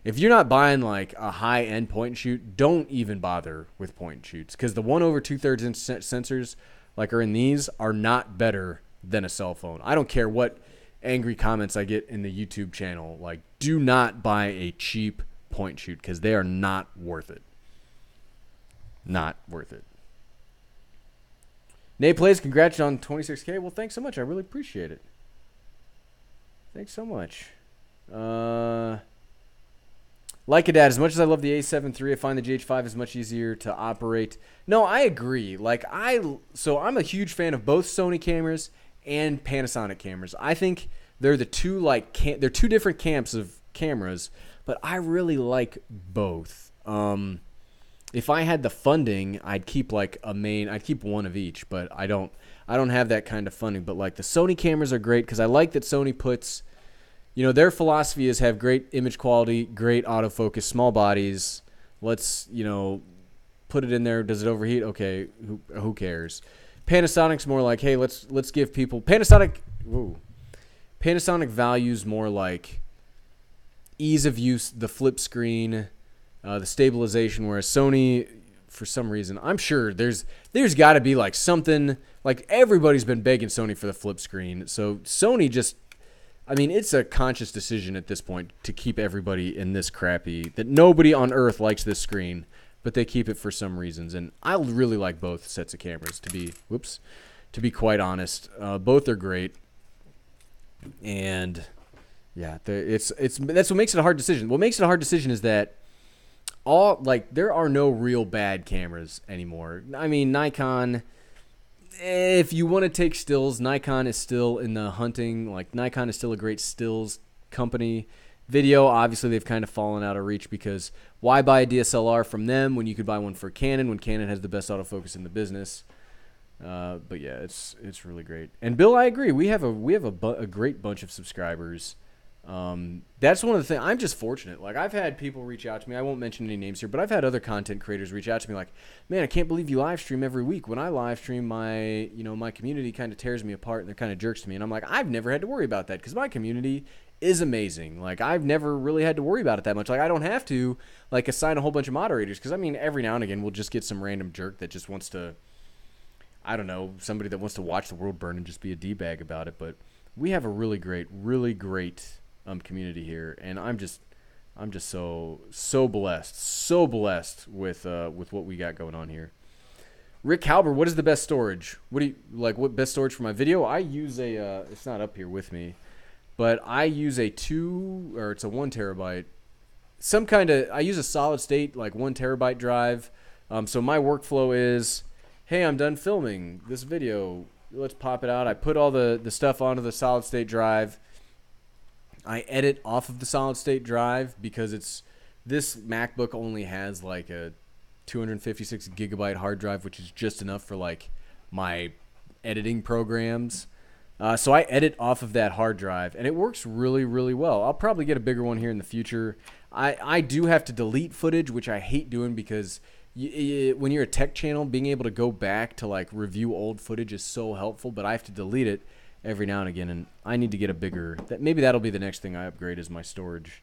S1: If you're not buying like a high-end point and shoot, don't even bother with point and shoots, because the 1 over 2/3 inch sensors like are in these are not better than a cell phone. I don't care what angry comments I get in the YouTube channel. Like, do not buy a cheap point and shoot because they are not worth it. not worth it. Nate Plays, congrats on 26K. Well, thanks so much. I really appreciate it. Thanks so much. Like a dad, as much as I love the A7 III, I find the GH5 is much easier to operate. No, I agree. So I'm a huge fan of both Sony cameras and Panasonic cameras. I think they're the two they're two different camps of cameras, but I really like both. If I had the funding, I'd keep I'd keep one of each, but I don't have that kind of funding. But like the Sony cameras are great because I like that Sony puts, their philosophy is have great image quality, great autofocus, small bodies. Let's, put it in there. Does it overheat? Okay, who cares? Panasonic's more like, hey, let's give people Panasonic values more like ease of use, the flip screen, the stabilization, whereas Sony, for some reason, I'm sure there's got to be like something, like everybody's been begging Sony for the flip screen. So Sony just, it's a conscious decision at this point to keep everybody in this crappy, that nobody on earth likes this screen, but they keep it for some reasons. And I really like both sets of cameras, to be quite honest. Both are great. And yeah, that's what makes it a hard decision. What makes it a hard decision is that there are no real bad cameras anymore. Nikon, if you want to take stills, Nikon is still in the hunting. Like, Nikon is still a great stills company. Video, obviously, they've kind of fallen out of reach because why buy a DSLR from them when you could buy one for Canon when Canon has the best autofocus in the business? But yeah, it's really great. And Bill, I agree. We have a great bunch of subscribers. That's one of the things. I'm just fortunate. Like, I've had people reach out to me. I won't mention any names here, but I've had other content creators reach out to me like, man, I can't believe you live stream every week. When I live stream, my community kind of tears me apart and they're kind of jerks to me. And I'm like, I've never had to worry about that because my community is amazing. Like, I've never really had to worry about it that much. Like, I don't have to assign a whole bunch of moderators because every now and again we'll just get some random jerk that just wants to, I don't know, somebody that wants to watch the world burn and just be a D-bag about it. But we have a really great community here, and I'm just so blessed with what we got going on here. Rick Halber, what is the best storage? What do you like? What best storage for my video? I use it's not up here with me, but I use it's a 1 terabyte. I use a solid state 1 terabyte drive. So my workflow is, hey, I'm done filming this video. Let's pop it out. I put all the stuff onto the solid state drive. I edit off of the solid state drive because this MacBook only has a 256 gigabyte hard drive, which is just enough for my editing programs. So I edit off of that hard drive, and it works really, really well. I'll probably get a bigger one here in the future. I do have to delete footage, which I hate doing because when you're a tech channel, being able to go back to review old footage is so helpful, but I have to delete it every now and again, and I need to get a bigger. Maybe that'll be the next thing I upgrade is my storage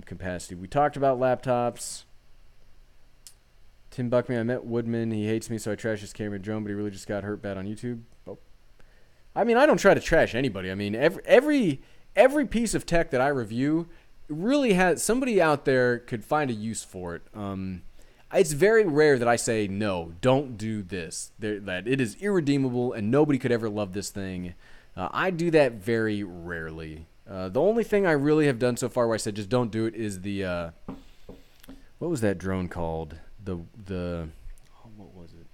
S1: capacity. We talked about laptops. Tim Buckman, I met Woodman. He hates me, so I trash his camera and drone, but he really just got hurt bad on YouTube. Oh. I don't try to trash anybody. Every piece of tech that I review really has somebody out there could find a use for it. It's very rare that I say, no, don't do this, that it is irredeemable and nobody could ever love this thing. I do that very rarely. The only thing I really have done so far where I said just don't do it is the, what was that drone called? What was it?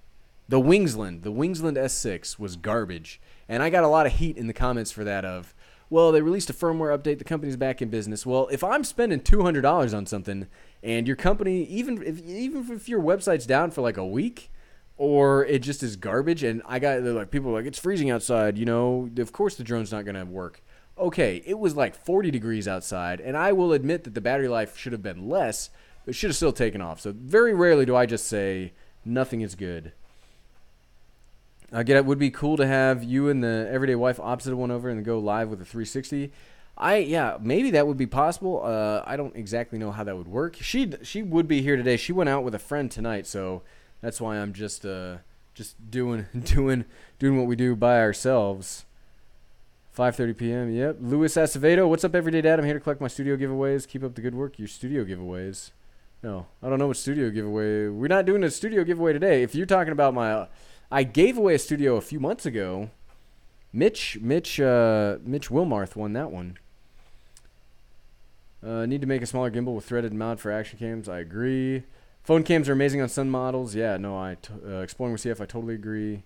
S1: The Wingsland. The Wingsland S6 was garbage. And I got a lot of heat in the comments for that of, well, they released a firmware update, the company's back in business. Well, if I'm spending $200 on something and your company, even if your website's down for a week or it just is garbage, and people are it's freezing outside, of course the drone's not going to work. Okay, it was 40 degrees outside, and I will admit that the battery life should have been less, but it should have still taken off. So very rarely do I just say nothing is good. It would be cool to have you and the everyday wife opposite one over and go live with a 360. Maybe that would be possible. I don't exactly know how that would work. She would be here today. She went out with a friend tonight, so that's why I'm just doing what we do by ourselves. 5:30 p.m. Yep. Luis Acevedo, what's up, everyday dad? I'm here to collect my studio giveaways. Keep up the good work. Your studio giveaways. No, I don't know what studio giveaway. We're not doing a studio giveaway today. If you're talking about my, I gave away a studio a few months ago. Mitch Wilmarth won that one. Need to make a smaller gimbal with threaded mount for action cams. I agree. Phone cams are amazing on some models. Yeah, no, exploring with CF. I totally agree.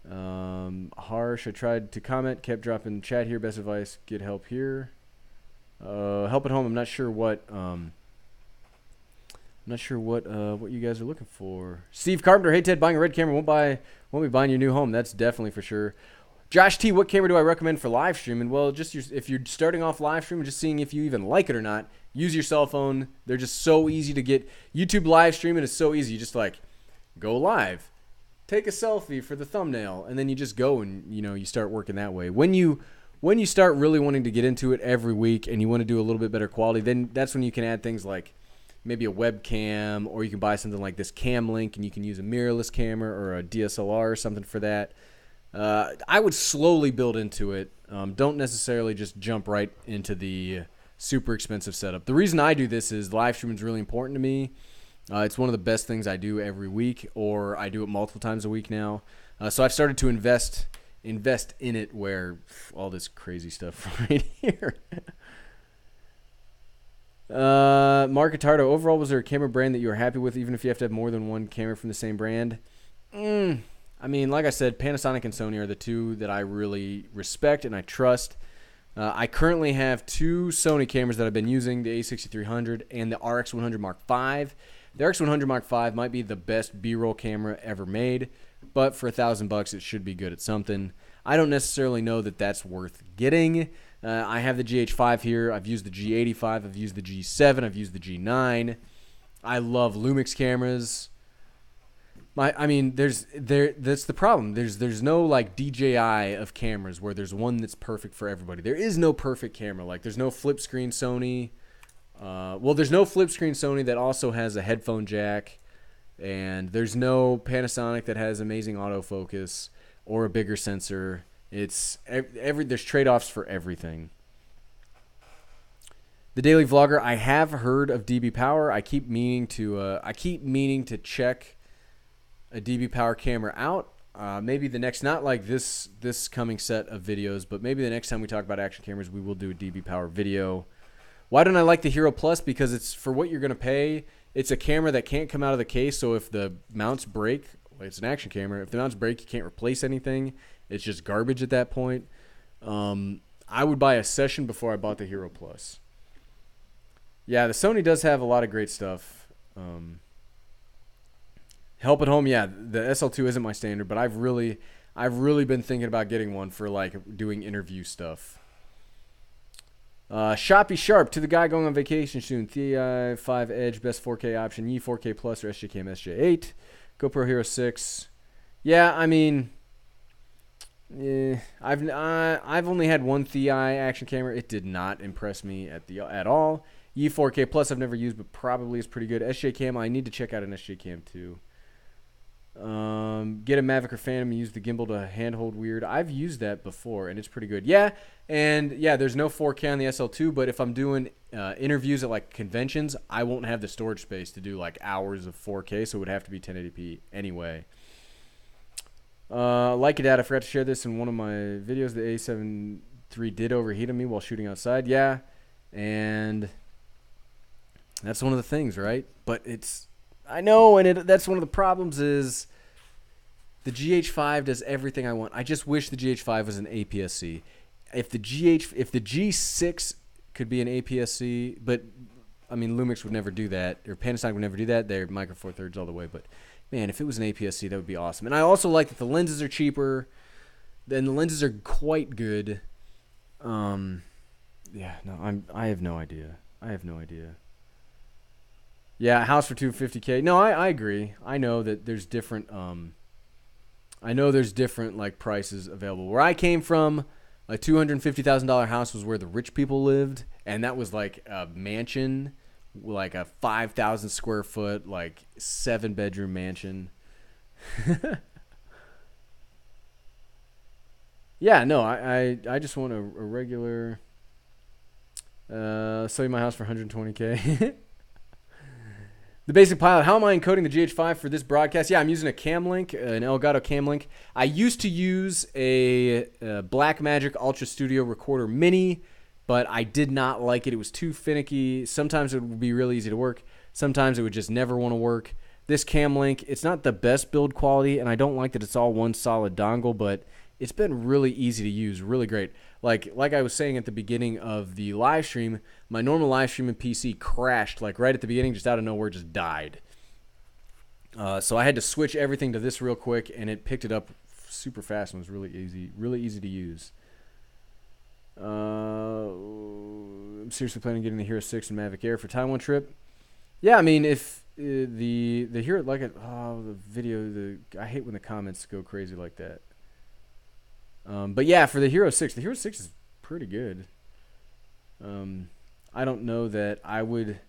S1: Harsh. I tried to comment, kept dropping chat here. Best advice: get help here. Help at home. I'm not sure what. What you guys are looking for. Steve Carpenter. Hey Ted, buying a red camera won't be buying your new home. That's definitely for sure. Josh T, what camera do I recommend for live streaming? Well, if you're starting off live streaming, just seeing if you even like it or not, use your cell phone. They're just so easy to get. YouTube live streaming is so easy. You just like go live, take a selfie for the thumbnail, and then you just go and you start working that way. When you start really wanting to get into it every week and you want to do a little bit better quality, then that's when you can add things like maybe a webcam, or you can buy something like this Cam Link and you can use a mirrorless camera or a DSLR or something for that. I would slowly build into it. Don't necessarily just jump right into the super expensive setup. The reason I do this is live streaming is really important to me. It's one of the best things I do every week, or I do it multiple times a week now. So I've started to invest in it, where all this crazy stuff right here. Mark Attardo, overall, was there a camera brand that you were happy with, even if you have to have more than one camera from the same brand? I mean, like I said, Panasonic and Sony are the two that I really respect and I trust. I currently have two Sony cameras that I've been using, the A6300 and the RX100 Mark V. The RX100 Mark V might be the best B-roll camera ever made, but for $1,000 it should be good at something. I don't necessarily know that that's worth getting. I have the GH5 here. I've used the G85. I've used the G7. I've used the G9. I love Lumix cameras. That's the problem. There's no like DJI of cameras where there's one that's perfect for everybody. There is no perfect camera. Like there's no flip screen Sony. There's no flip screen Sony that also has a headphone jack, and there's no Panasonic that has amazing autofocus or a bigger sensor. It's there's trade-offs for everything. The Daily Vlogger, I have heard of DB Power. I keep meaning to check a DB Power camera out. Maybe the next, not like this coming set of videos, but maybe the next time we talk about action cameras, we will do a DB Power video. Why don't I like the Hero Plus? Because it's for what you're going to pay. It's a camera that can't come out of the case, so if the mounts break, it's an action camera. If the mounts break, you can't replace anything. It's just garbage at that point. I would buy a Session before I bought the Hero Plus. Yeah, the Sony does have a lot of great stuff. Help at home, yeah, the SL2 isn't my standard, but I've really been thinking about getting one for like doing interview stuff. Shoppy Sharp, to the guy going on vacation soon. TI 5 Edge, best 4K option. Yi 4K Plus or SJCam SJ8. GoPro Hero 6. Yeah, I mean, I've only had one TI action camera. It did not impress me at all. Yi 4K Plus I've never used, but probably is pretty good. SJCam, I need to check out an SJCam too. Get a Mavic or Phantom and use the gimbal to handhold weird. I've used that before and it's pretty good. Yeah, and yeah, there's no 4K on the SL2, but if I'm doing interviews at like conventions, I won't have the storage space to do like hours of 4K, so it would have to be 1080p anyway. Like it, Dad, I forgot to share this in one of my videos. The A7 III did overheat on me while shooting outside. Yeah, and that's one of the things, right? But I know, and that's one of the problems is the GH5 does everything I want. I just wish the GH5 was an APS-C. If the G6 could be an APS-C, but I mean Lumix would never do that, or Panasonic would never do that. They're Micro Four Thirds all the way. But man, if it was an APS-C, that would be awesome. And I also like that the lenses are cheaper, and the lenses are quite good. Yeah, no, I have no idea. Yeah, a house for $250K. No, I agree. I know that there's different like prices available. Where I came from, a $250,000 house was where the rich people lived, and that was like a mansion, like a 5,000 square foot, like 7-bedroom mansion. Yeah, no, I just want a regular. Sell you my house for $120K. The basic pilot. How am I encoding the GH5 for this broadcast? Yeah, I'm using a cam link, an Elgato cam link. I used to use a Blackmagic Ultra Studio Recorder Mini, but I did not like it. It was too finicky. Sometimes it would be really easy to work. Sometimes it would just never want to work. This cam link, it's not the best build quality, and I don't like that it's all one solid dongle, but it's been really easy to use, really great. Like I was saying at the beginning of the live stream, my normal live streaming PC crashed like right at the beginning, just out of nowhere, just died. So I had to switch everything to this real quick, and it picked it up super fast and was really easy to use. I'm seriously planning on getting the Hero 6 and Mavic Air for Taiwan trip. Yeah, I mean, if the Hero, like the video, I hate when the comments go crazy like that. But yeah, for the Hero 6 is pretty good. I don't know that I would.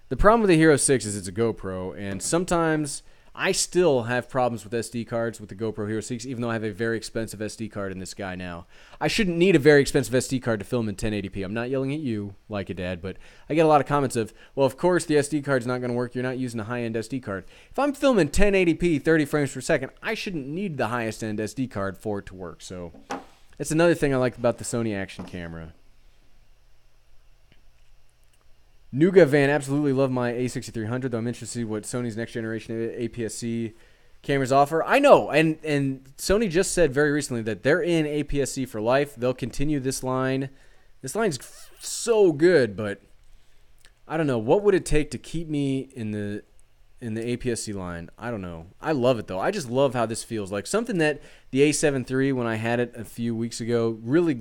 S1: The problem with the Hero 6 is it's a GoPro, and sometimes I still have problems with SD cards with the GoPro Hero 6, even though I have a very expensive SD card in this guy now. I shouldn't need a very expensive SD card to film in 1080p. I'm not yelling at you like a dad, but I get a lot of comments of, well, of course the SD card's not going to work. You're not using a high-end SD card. If I'm filming 1080p, 30 frames per second, I shouldn't need the highest-end SD card for it to work. So that's another thing I like about the Sony action camera. Nuga Van, absolutely love my A6300, though I'm interested to see what Sony's next generation APS-C cameras offer. I know, and Sony just said very recently that they're in APS-C for life. They'll continue this line. This line's so good, but I don't know. What would it take to keep me in the APS-C line? I don't know. I love it, though. I just love how this feels. Like something that the A7 III, when I had it a few weeks ago, really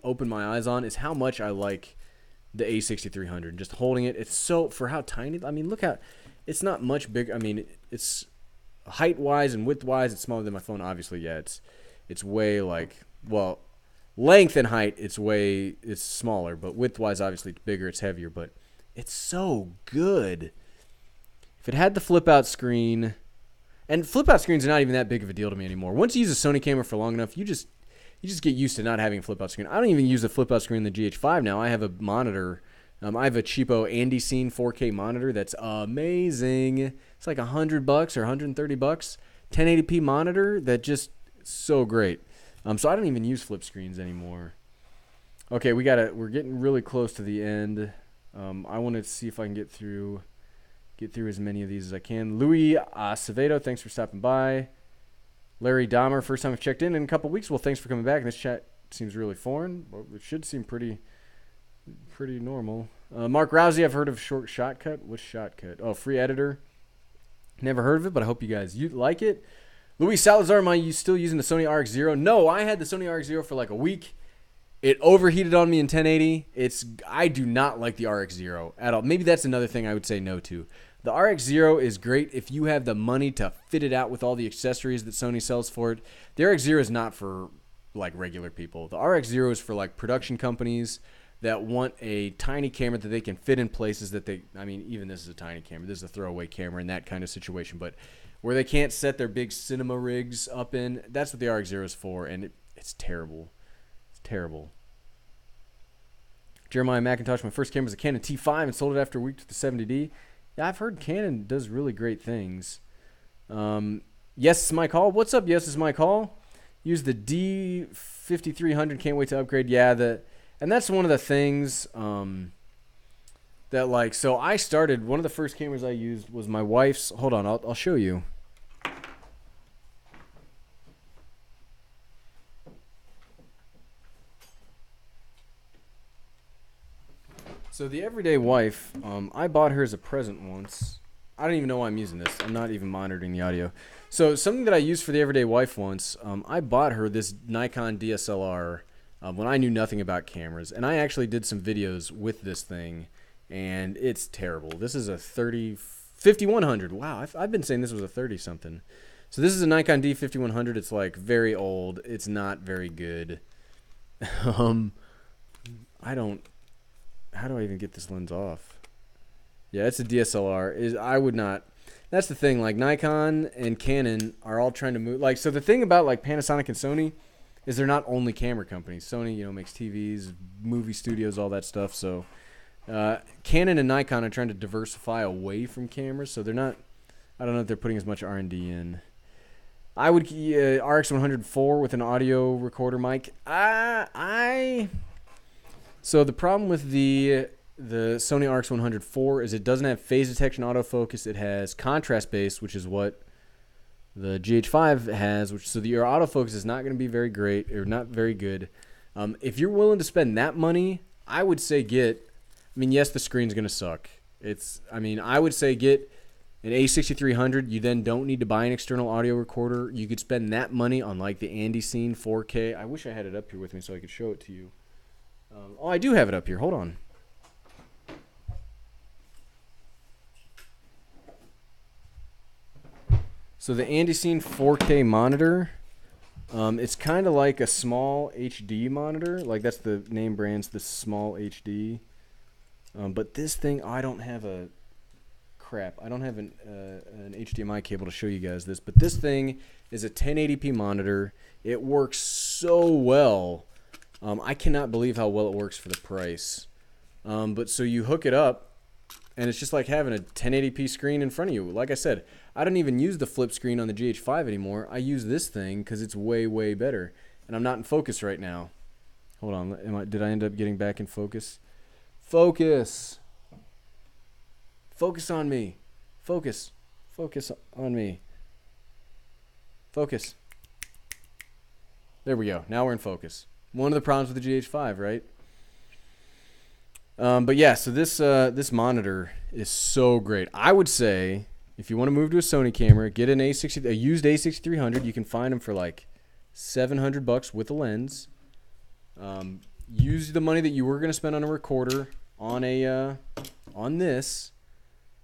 S1: opened my eyes on is how much I like the A6300. Just holding it, it's so, for how tiny, I mean, look how, it's not much big. I mean, it's height-wise and width-wise, it's smaller than my phone, obviously. Yeah, it's way like, well, length and height, it's smaller, but width-wise, obviously, it's bigger, it's heavier, but it's so good. If it had the flip-out screen, and flip-out screens are not even that big of a deal to me anymore. Once you use a Sony camera for long enough, you just get used to not having a flip-out screen. I don't even use a flip-out screen in the GH5 now. I have a monitor. I have a cheapo Andy Scene 4K monitor that's amazing. It's like $100 or $130. 1080p monitor that just so great. So I don't even use flip screens anymore. Okay, we're getting really close to the end. I want to see if I can get through as many of these as I can. Louis Acevedo, thanks for stopping by. Larry Dahmer, first time I've checked in a couple weeks. Well, thanks for coming back. This chat seems really foreign. Well, it should seem pretty normal. Mark Rousey, I've heard of Short Shotcut. What's Shotcut? Oh, free editor. Never heard of it, but I hope you guys like it. Luis Salazar, am I still using the Sony RX0? No, I had the Sony RX0 for like a week. It overheated on me in 1080. I do not like the RX0 at all. Maybe that's another thing I would say no to. The RX0 is great if you have the money to fit it out with all the accessories that Sony sells for it. The RX0 is not for like regular people. The RX0 is for like production companies that want a tiny camera that they can fit in places that I mean, even this is a tiny camera. This is a throwaway camera in that kind of situation. But where they can't set their big cinema rigs up in, that's what the RX0 is for, and it's terrible. It's terrible. Jeremiah McIntosh, my first camera was a Canon T5 and sold it after a week to the 70D. Yeah, I've heard Canon does really great things. Yes, it's Mike Hall. What's up? Yes, it's Mike Hall. Use the D5300. Can't wait to upgrade. Yeah, and that's one of the things that like. So I started. One of the first cameras I used was my wife's. Hold on, I'll show you. So the Everyday Wife, I bought her as a present once. I don't even know why I'm using this. I'm not even monitoring the audio. So something that I used for the Everyday Wife once, I bought her this Nikon DSLR when I knew nothing about cameras. And I actually did some videos with this thing, and it's terrible. This is a 5100. Wow, I've been saying this was a 30-something. So this is a Nikon D5100. It's like very old. It's not very good. How do I even get this lens off? Yeah, it's a DSLR. I would not. That's the thing. Like Nikon and Canon are all trying to move. Like, so the thing about like Panasonic and Sony is they're not only camera companies. Sony, makes TVs, movie studios, all that stuff. So Canon and Nikon are trying to diversify away from cameras, so they're not. I don't know if they're putting as much R&D in. I would RX104 with an audio recorder mic. So the problem with the Sony RX104 is it doesn't have phase detection autofocus. It has contrast base, which is what the GH5 has. So your autofocus is not going to be very great or not very good. If you're willing to spend that money, I would say get. I mean, yes, the screen's going to suck. I would say get an A6300. You then don't need to buy an external audio recorder. You could spend that money on like the Andy Scene 4K. I wish I had it up here with me so I could show it to you. I do have it up here. Hold on. So the Andy Scene 4K monitor, it's kind of like a small HD monitor. Like that's the name brand's the small HD. But this thing, I don't have an HDMI cable to show you guys this, but this thing is a 1080p monitor. It works so well. I cannot believe how well it works for the price. But so you hook it up, and it's just like having a 1080p screen in front of you. Like I said, I don't even use the flip screen on the GH5 anymore. I use this thing because it's way, way better. And I'm not in focus right now. Hold on. Did I end up getting back in focus? Focus. Focus on me. Focus. Focus on me. Focus. There we go. Now we're in focus. One of the problems with the GH5, right? But yeah, so this monitor is so great. I would say if you want to move to a Sony camera, get a used A6300. You can find them for like $700 with a lens. Use the money that you were going to spend on a recorder on this.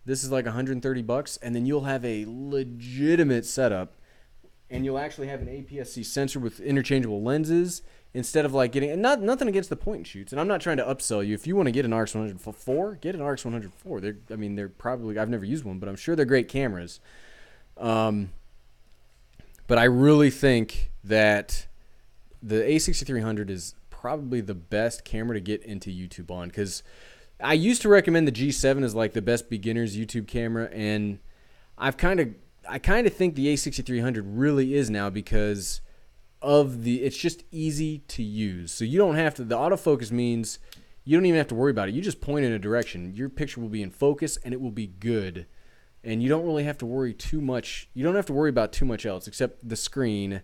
S1: This is like $130, and then you'll have a legitimate setup, and you'll actually have an APS-C sensor with interchangeable lenses instead of like getting, and nothing against the point and shoots, and I'm not trying to upsell you. If you want to get an RX104, get an RX104. They're probably, I've never used one, but I'm sure they're great cameras. But I really think that the A6300 is probably the best camera to get into YouTube on, because I used to recommend the G7 as like the best beginner's YouTube camera, and I kind of think the A6300 really is now because of it's just easy to use. So you don't have to, the autofocus means you don't even have to worry about it. You just point in a direction. Your picture will be in focus and it will be good. And you don't really have to worry too much. You don't have to worry about too much else except the screen.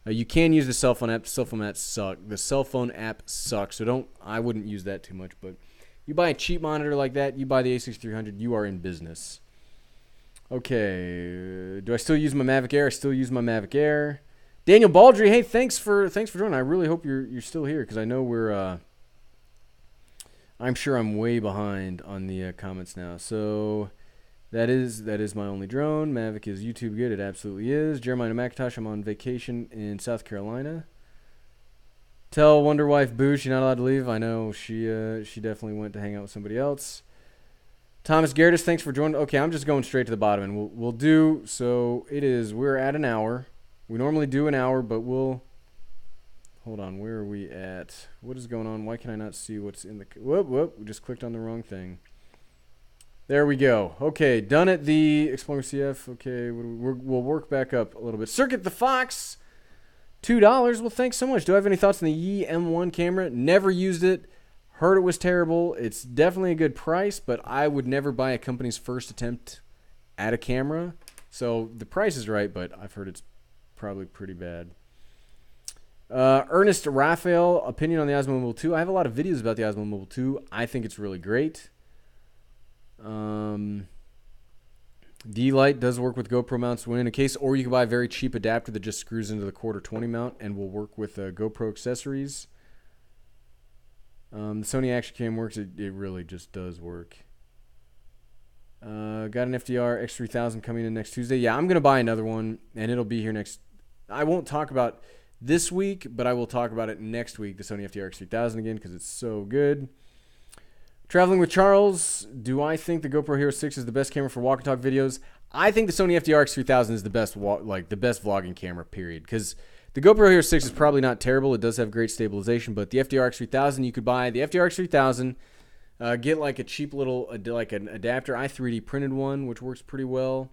S1: You can use the cell phone app. The cell phone app sucks. So I wouldn't use that too much, but you buy a cheap monitor like that, you buy the A6300, you are in business. Okay, do I still use my Mavic Air? I still use my Mavic Air. Daniel Baldry, hey, thanks for joining. I really hope you're still here, because I know I'm sure I'm way behind on the comments now. So that is my only drone. Mavic is YouTube good. It absolutely is. Jeremiah McIntosh, I'm on vacation in South Carolina. Tell Wonder Wife Boo she's not allowed to leave. I know she definitely went to hang out with somebody else. Thomas Gertis, thanks for joining. Okay, I'm just going straight to the bottom, and we'll do, so we're at an hour. We normally do an hour, but hold on, where are we at? What is going on? Why can I not see what's in the, whoop, we just clicked on the wrong thing. There we go. Okay, done at the Explorer CF. Okay, we'll work back up a little bit. Circuit the Fox, $2. Well, thanks so much. Do I have any thoughts on the Yi M1 camera? Never used it. Heard it was terrible. It's definitely a good price, but I would never buy a company's first attempt at a camera. So the price is right, but I've heard it's probably pretty bad. Ernest Raphael, opinion on the Osmo Mobile 2. I have a lot of videos about the Osmo Mobile 2. I think it's really great. D-Lite does work with GoPro mounts when in a case, or you can buy a very cheap adapter that just screws into the quarter 20 mount and will work with GoPro accessories. The Sony Action Cam works. It really just does work. Got an FDR X3000 coming in next Tuesday. Yeah, I'm going to buy another one, and it'll be here next. I won't talk about this week, but I will talk about it next week, the Sony FDR X3000 again, because it's so good. Traveling with Charles, do I think the GoPro Hero 6 is the best camera for walk and talk videos? I think the Sony FDR X3000 is the best vlogging camera, period. Because the GoPro Hero 6 is probably not terrible. It does have great stabilization, but the FDR X3000 you could buy. The FDR X3000 Get like a cheap little, like an adapter. I 3D printed one, which works pretty well.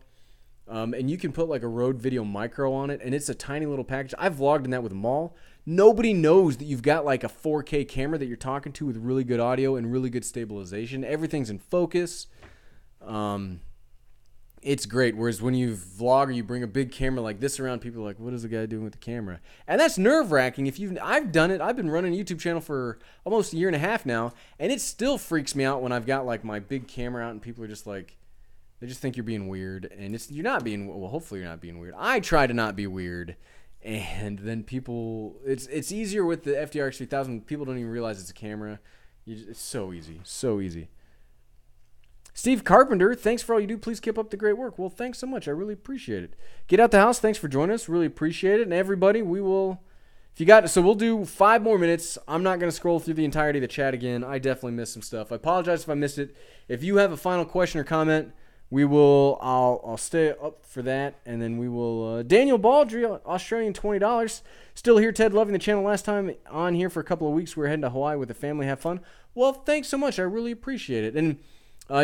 S1: And you can put like a Rode Video Micro on it, and it's a tiny little package. I've vlogged in that with them all. Nobody knows that you've got like a 4K camera that you're talking to with really good audio and really good stabilization. Everything's in focus. It's great. Whereas when you vlog or you bring a big camera like this around, people are like, what is the guy doing with the camera? And that's nerve-wracking. I've done it. I've been running a YouTube channel for almost a year and a half now, and it still freaks me out when I've got like my big camera out and people are just like, they just think you're being weird. And you're not being, well, hopefully you're not being weird. I try to not be weird. And then people, it's easier with the FDR X3000. People don't even realize it's a camera. It's so easy. So easy. Steve Carpenter, thanks for all you do. Please keep up the great work. Well, thanks so much. I really appreciate it. Get Out the House, thanks for joining us. Really appreciate it. And everybody, we'll do 5 more minutes. I'm not going to scroll through the entirety of the chat again. I definitely missed some stuff. I apologize if I missed it. If you have a final question or comment, I'll stay up for that. And then we will, Daniel Baldry, Australian $20. Still here, Ted, loving the channel. Last time on here for a couple of weeks, we were heading to Hawaii with the family, have fun. Well, thanks so much. I really appreciate it. And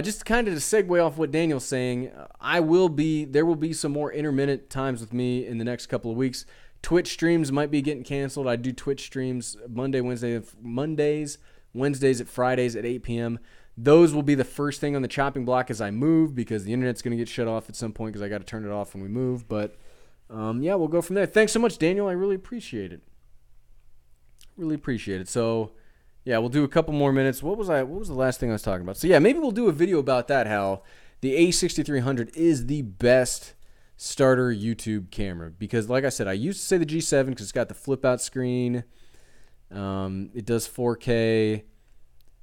S1: just kind of to segue off what Daniel's saying, there will be some more intermittent times with me in the next couple of weeks. Twitch streams might be getting canceled. I do Twitch streams Mondays, Wednesdays, at Fridays at 8 p.m. Those will be the first thing on the chopping block as I move, because the internet's going to get shut off at some point because I got to turn it off when we move. But yeah, we'll go from there. Thanks so much, Daniel. I really appreciate it. Really appreciate it. So yeah, we'll do a couple more minutes. What was the last thing I was talking about? So yeah, maybe we'll do a video about that, how the A6300 is the best starter YouTube camera. Because like I said, I used to say the G7 because it's got the flip out screen. It does 4K.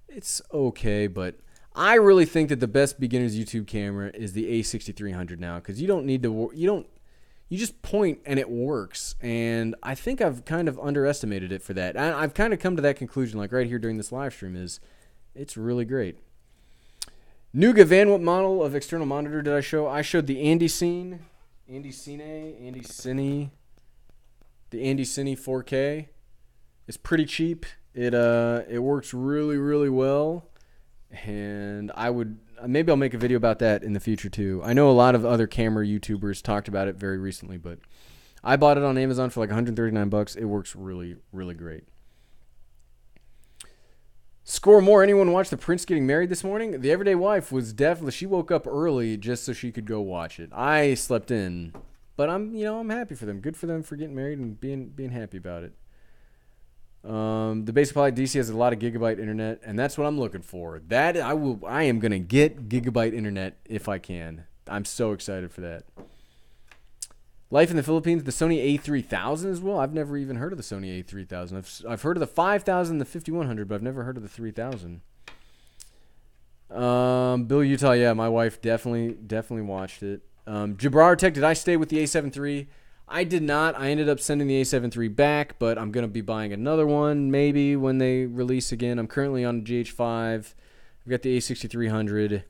S1: It's okay, but I really think that the best beginner's YouTube camera is the A6300 now, because you don't need to, you just point and it works. And I think I've kind of underestimated it for that. I've kind of come to that conclusion, like right here during this live stream, is it's really great. Nuga Van, what model of external monitor did I show? I showed the Andy Cine 4K. It's pretty cheap. It works really, really well. And maybe I'll make a video about that in the future too. I know a lot of other camera YouTubers talked about it very recently, but I bought it on Amazon for like $139. It works really, really great. Score more. Anyone watch the Prince getting married this morning? The Everyday Wife was definitely, she woke up early just so she could go watch it. I slept in, but I'm happy for them. Good for them for getting married and being happy about it. The basic supply DC has a lot of gigabyte internet, and that's what I'm looking for. I am gonna get gigabyte internet if I can. I'm so excited for that. Life in the Philippines, the Sony A3000 as well. I've never even heard of the Sony A3000. I've heard of the 5000, the 5100, but I've never heard of the 3000. Bill Utah, yeah, my wife definitely watched it. Jabrar Tech, did I stay with the A7 III? I did not. I ended up sending the A7 III back, but I'm going to be buying another one maybe when they release again. I'm currently on GH5. I've got the A6300.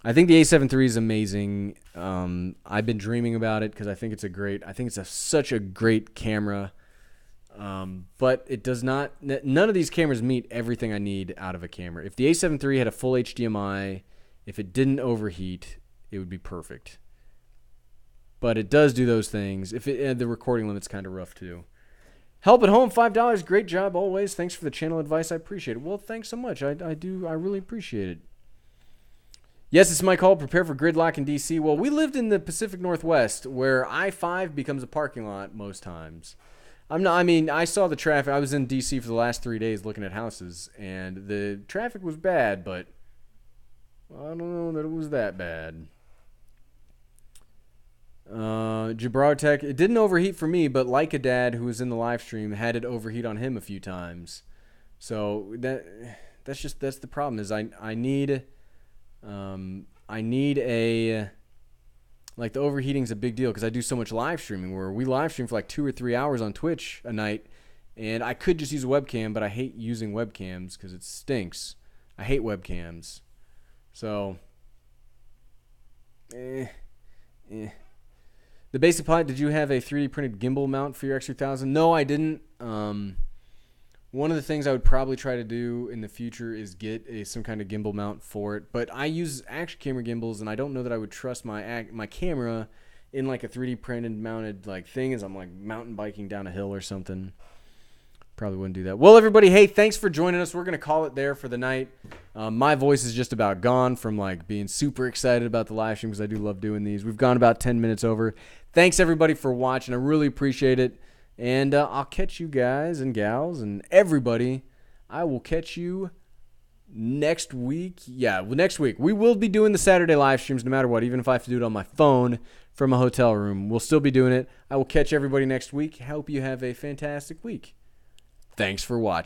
S1: I think the A7 III is amazing. I've been dreaming about it because I think it's such a great camera. But it does not, none of these cameras meet everything I need out of a camera. If the A7 III had a full HDMI, if it didn't overheat, it would be perfect. But it does do those things. The recording limit's kind of rough too. Help at home, $5. Great job always. Thanks for the channel advice. I appreciate it. Well, thanks so much. I really appreciate it. Yes, it's Mike Hall. Prepare for gridlock in DC. Well, we lived in the Pacific Northwest where I-5 becomes a parking lot most times. I saw the traffic. I was in DC for the last 3 days looking at houses, and the traffic was bad, but I don't know that it was that bad. Jabrar Tech, it didn't overheat for me, but like a dad who was in the live stream had it overheat on him a few times. So that's the problem is I need a, like, the overheating's a big deal because I do so much live streaming where we live stream for like 2 or 3 hours on Twitch a night, and I could just use a webcam, but I hate using webcams because it stinks. I hate webcams. So The basic pilot, did you have a 3D printed gimbal mount for your X3000? No, I didn't. One of the things I would probably try to do in the future is get some kind of gimbal mount for it. But I use action camera gimbals, and I don't know that I would trust my camera in like a 3D printed mounted like thing as I'm like mountain biking down a hill or something. Probably wouldn't do that. Well, everybody, hey, thanks for joining us. We're going to call it there for the night. My voice is just about gone from like being super excited about the live stream because I do love doing these. We've gone about 10 minutes over. Thanks, everybody, for watching. I really appreciate it. And I'll catch you guys and gals and everybody. I will catch you next week. Yeah, next week. We will be doing the Saturday live streams no matter what, even if I have to do it on my phone from a hotel room. We'll still be doing it. I will catch everybody next week. I hope you have a fantastic week. Thanks for watching.